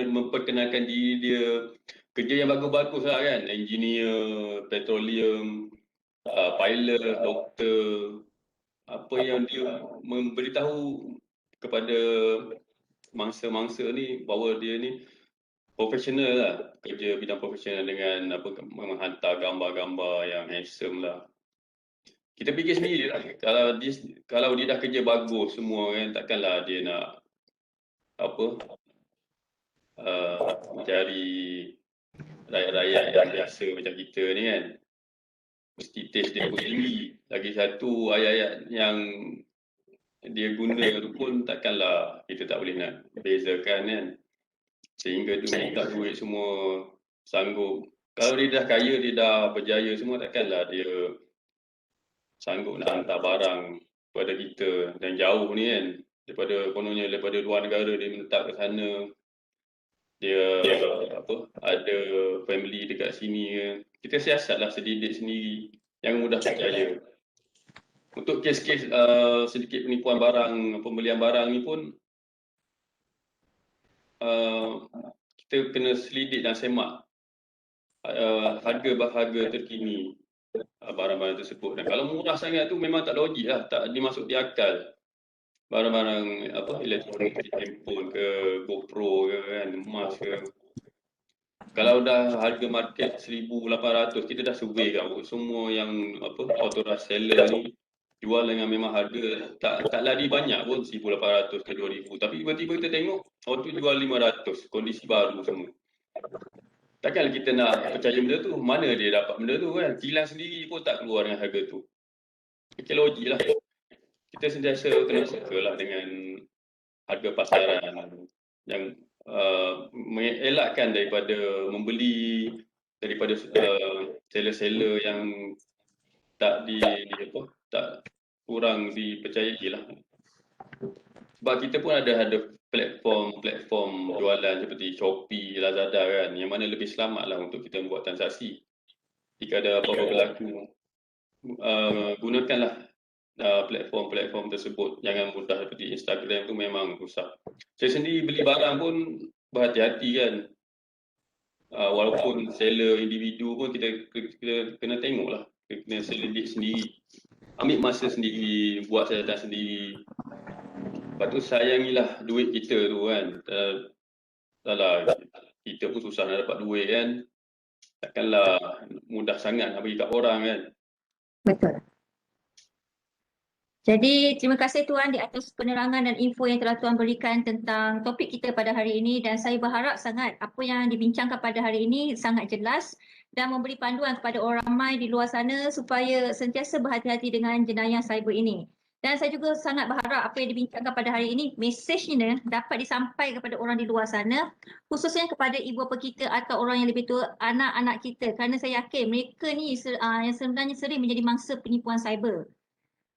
memperkenalkan diri dia kerja yang bagus-bagus lah kan, engineer, petroleum, pilot, doktor. Apa yang dia memberitahu kepada mangsa-mangsa ni bahawa dia ni profesional lah, kerja bidang profesional dengan menghantar gambar-gambar yang handsome lah. Kita fikir sendiri lah, kalau dia dah kerja bagus semua kan, takkanlah dia nak mencari rakyat-rakyat yang biasa macam kita ni kan. Mesti taste dia pun tinggi. Lagi satu ayat-ayat yang dia guna tu pun takkanlah kita tak boleh nak bezakan kan. Sehingga dia minta duit semua sanggup. Kalau dia dah kaya, dia dah berjaya semua, takkanlah dia sanggup nak hantar barang kepada kita dan jauh ni kan. Kononnya daripada luar negara dia menetap ke sana. Dia ada family dekat sini kan. Kita siasatlah sedidik sendiri, jangan mudah percaya. Untuk kes-kes sedikit penipuan barang, pembelian barang ni pun kita kena selidik dan semak harga terkini barang-barang tersebut. Dan kalau murah sangat tu memang tak logik lah, tak dimasuk di akal. Barang-barang elektronik, handphone ke, GoPro ke kan, emas ke. Kalau dah harga market 1,800, kita dah survey kan semua yang authorized seller ni jual dengan memang harga tak lari banyak pun 1,800 ke 2,000. Tapi tiba-tiba kita tengok orang tu jual 500, kondisi baru semua. Takkanlah kita nak percaya benda tu, mana dia dapat benda tu kan. Kilang sendiri pun tak keluar dengan harga tu. Fikir logik lah. Kita sentiasa kena peka lah dengan harga pasaran yang mengelakkan daripada membeli daripada seller-seller yang tak tak kurang dipercayai lah. Sebab kita pun ada platform jualan seperti Shopee, Lazada kan, yang mana lebih selamat lah untuk kita membuat transaksi. Jika ada apa-apa berlaku, gunakanlah platform-platform tersebut. Jangan mudah seperti Instagram tu memang susah. Saya sendiri beli barang pun berhati-hati kan. Walaupun seller individu pun kita kena tengok lah. Kita kena selidik sendiri. Ambil masa sendiri, buat catatan sendiri. Lepas tu sayangilah duit kita tu kan. Salah, kita pun susah nak dapat duit kan. Takkanlah mudah sangat nak bagi kat orang kan. Betul. Jadi terima kasih Tuan di atas penerangan dan info yang telah Tuan berikan tentang topik kita pada hari ini, dan saya berharap sangat apa yang dibincangkan pada hari ini sangat jelas dan memberi panduan kepada orang ramai di luar sana supaya sentiasa berhati-hati dengan jenayah cyber ini. Dan saya juga sangat berharap apa yang dibincangkan pada hari ini, mesejnya dapat disampaikan kepada orang di luar sana, khususnya kepada ibu bapa kita atau orang yang lebih tua, anak-anak kita, kerana saya yakin mereka ni yang sebenarnya sering menjadi mangsa penipuan cyber.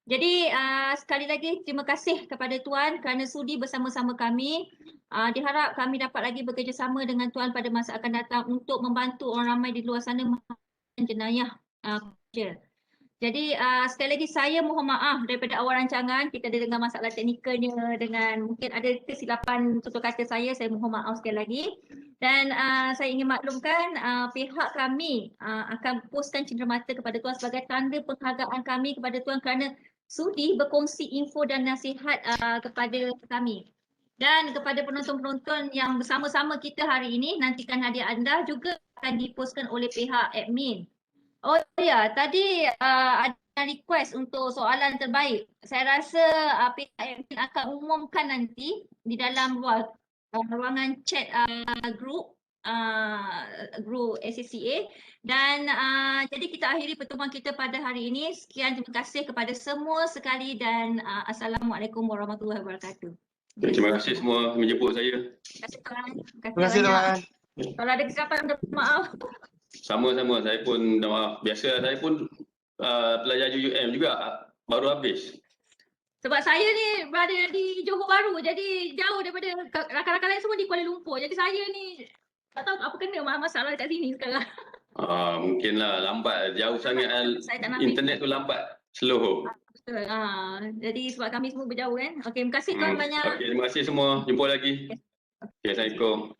Jadi sekali lagi terima kasih kepada Tuan kerana sudi bersama-sama kami. Diharap kami dapat lagi bekerjasama dengan Tuan pada masa akan datang untuk membantu orang ramai di luar sana menghadapi jenayah. Jadi sekali lagi saya mohon maaf daripada awal rancangan, kita ada dengan masalah teknikalnya, dengan mungkin ada kesilapan tutur kata saya mohon maaf sekali lagi. Dan saya ingin maklumkan pihak kami akan postkan cenderamata kepada Tuan sebagai tanda penghargaan kami kepada Tuan kerana sudi berkongsi info dan nasihat kepada kami. Dan kepada penonton-penonton yang bersama-sama kita hari ini, nantikan hadiah anda juga akan dipostkan oleh pihak admin. Oh ya, tadi ada request untuk soalan terbaik. Saya rasa pihak admin akan umumkan nanti di dalam ruangan chat group SCCA. Dan jadi kita akhiri pertemuan kita pada hari ini. Sekian, terima kasih kepada semua sekali dan Assalamualaikum warahmatullahi wabarakatuh. Terima kasih semua menjemput saya. Terima kasih Tuan. Terima kasih Tuan. Kalau ada kesilapan, minta maaf. Sama-sama, saya pun minta maaf. Biasa saya pun pelajar UUM juga, baru habis. Sebab saya ni berada di Johor Bahru, jadi jauh daripada rakan-rakan lain semua di Kuala Lumpur. Jadi saya ni tak tahu apa kena masalah dekat sini sekarang. Mungkinlah lambat, jauh sangat internet tu lambat, slow. Betul. Jadi sebab kami semua berjauh kan. Okey, terima kasih Tuan banyak. Okey, terima kasih semua. Jumpa lagi. Okay, Assalamualaikum.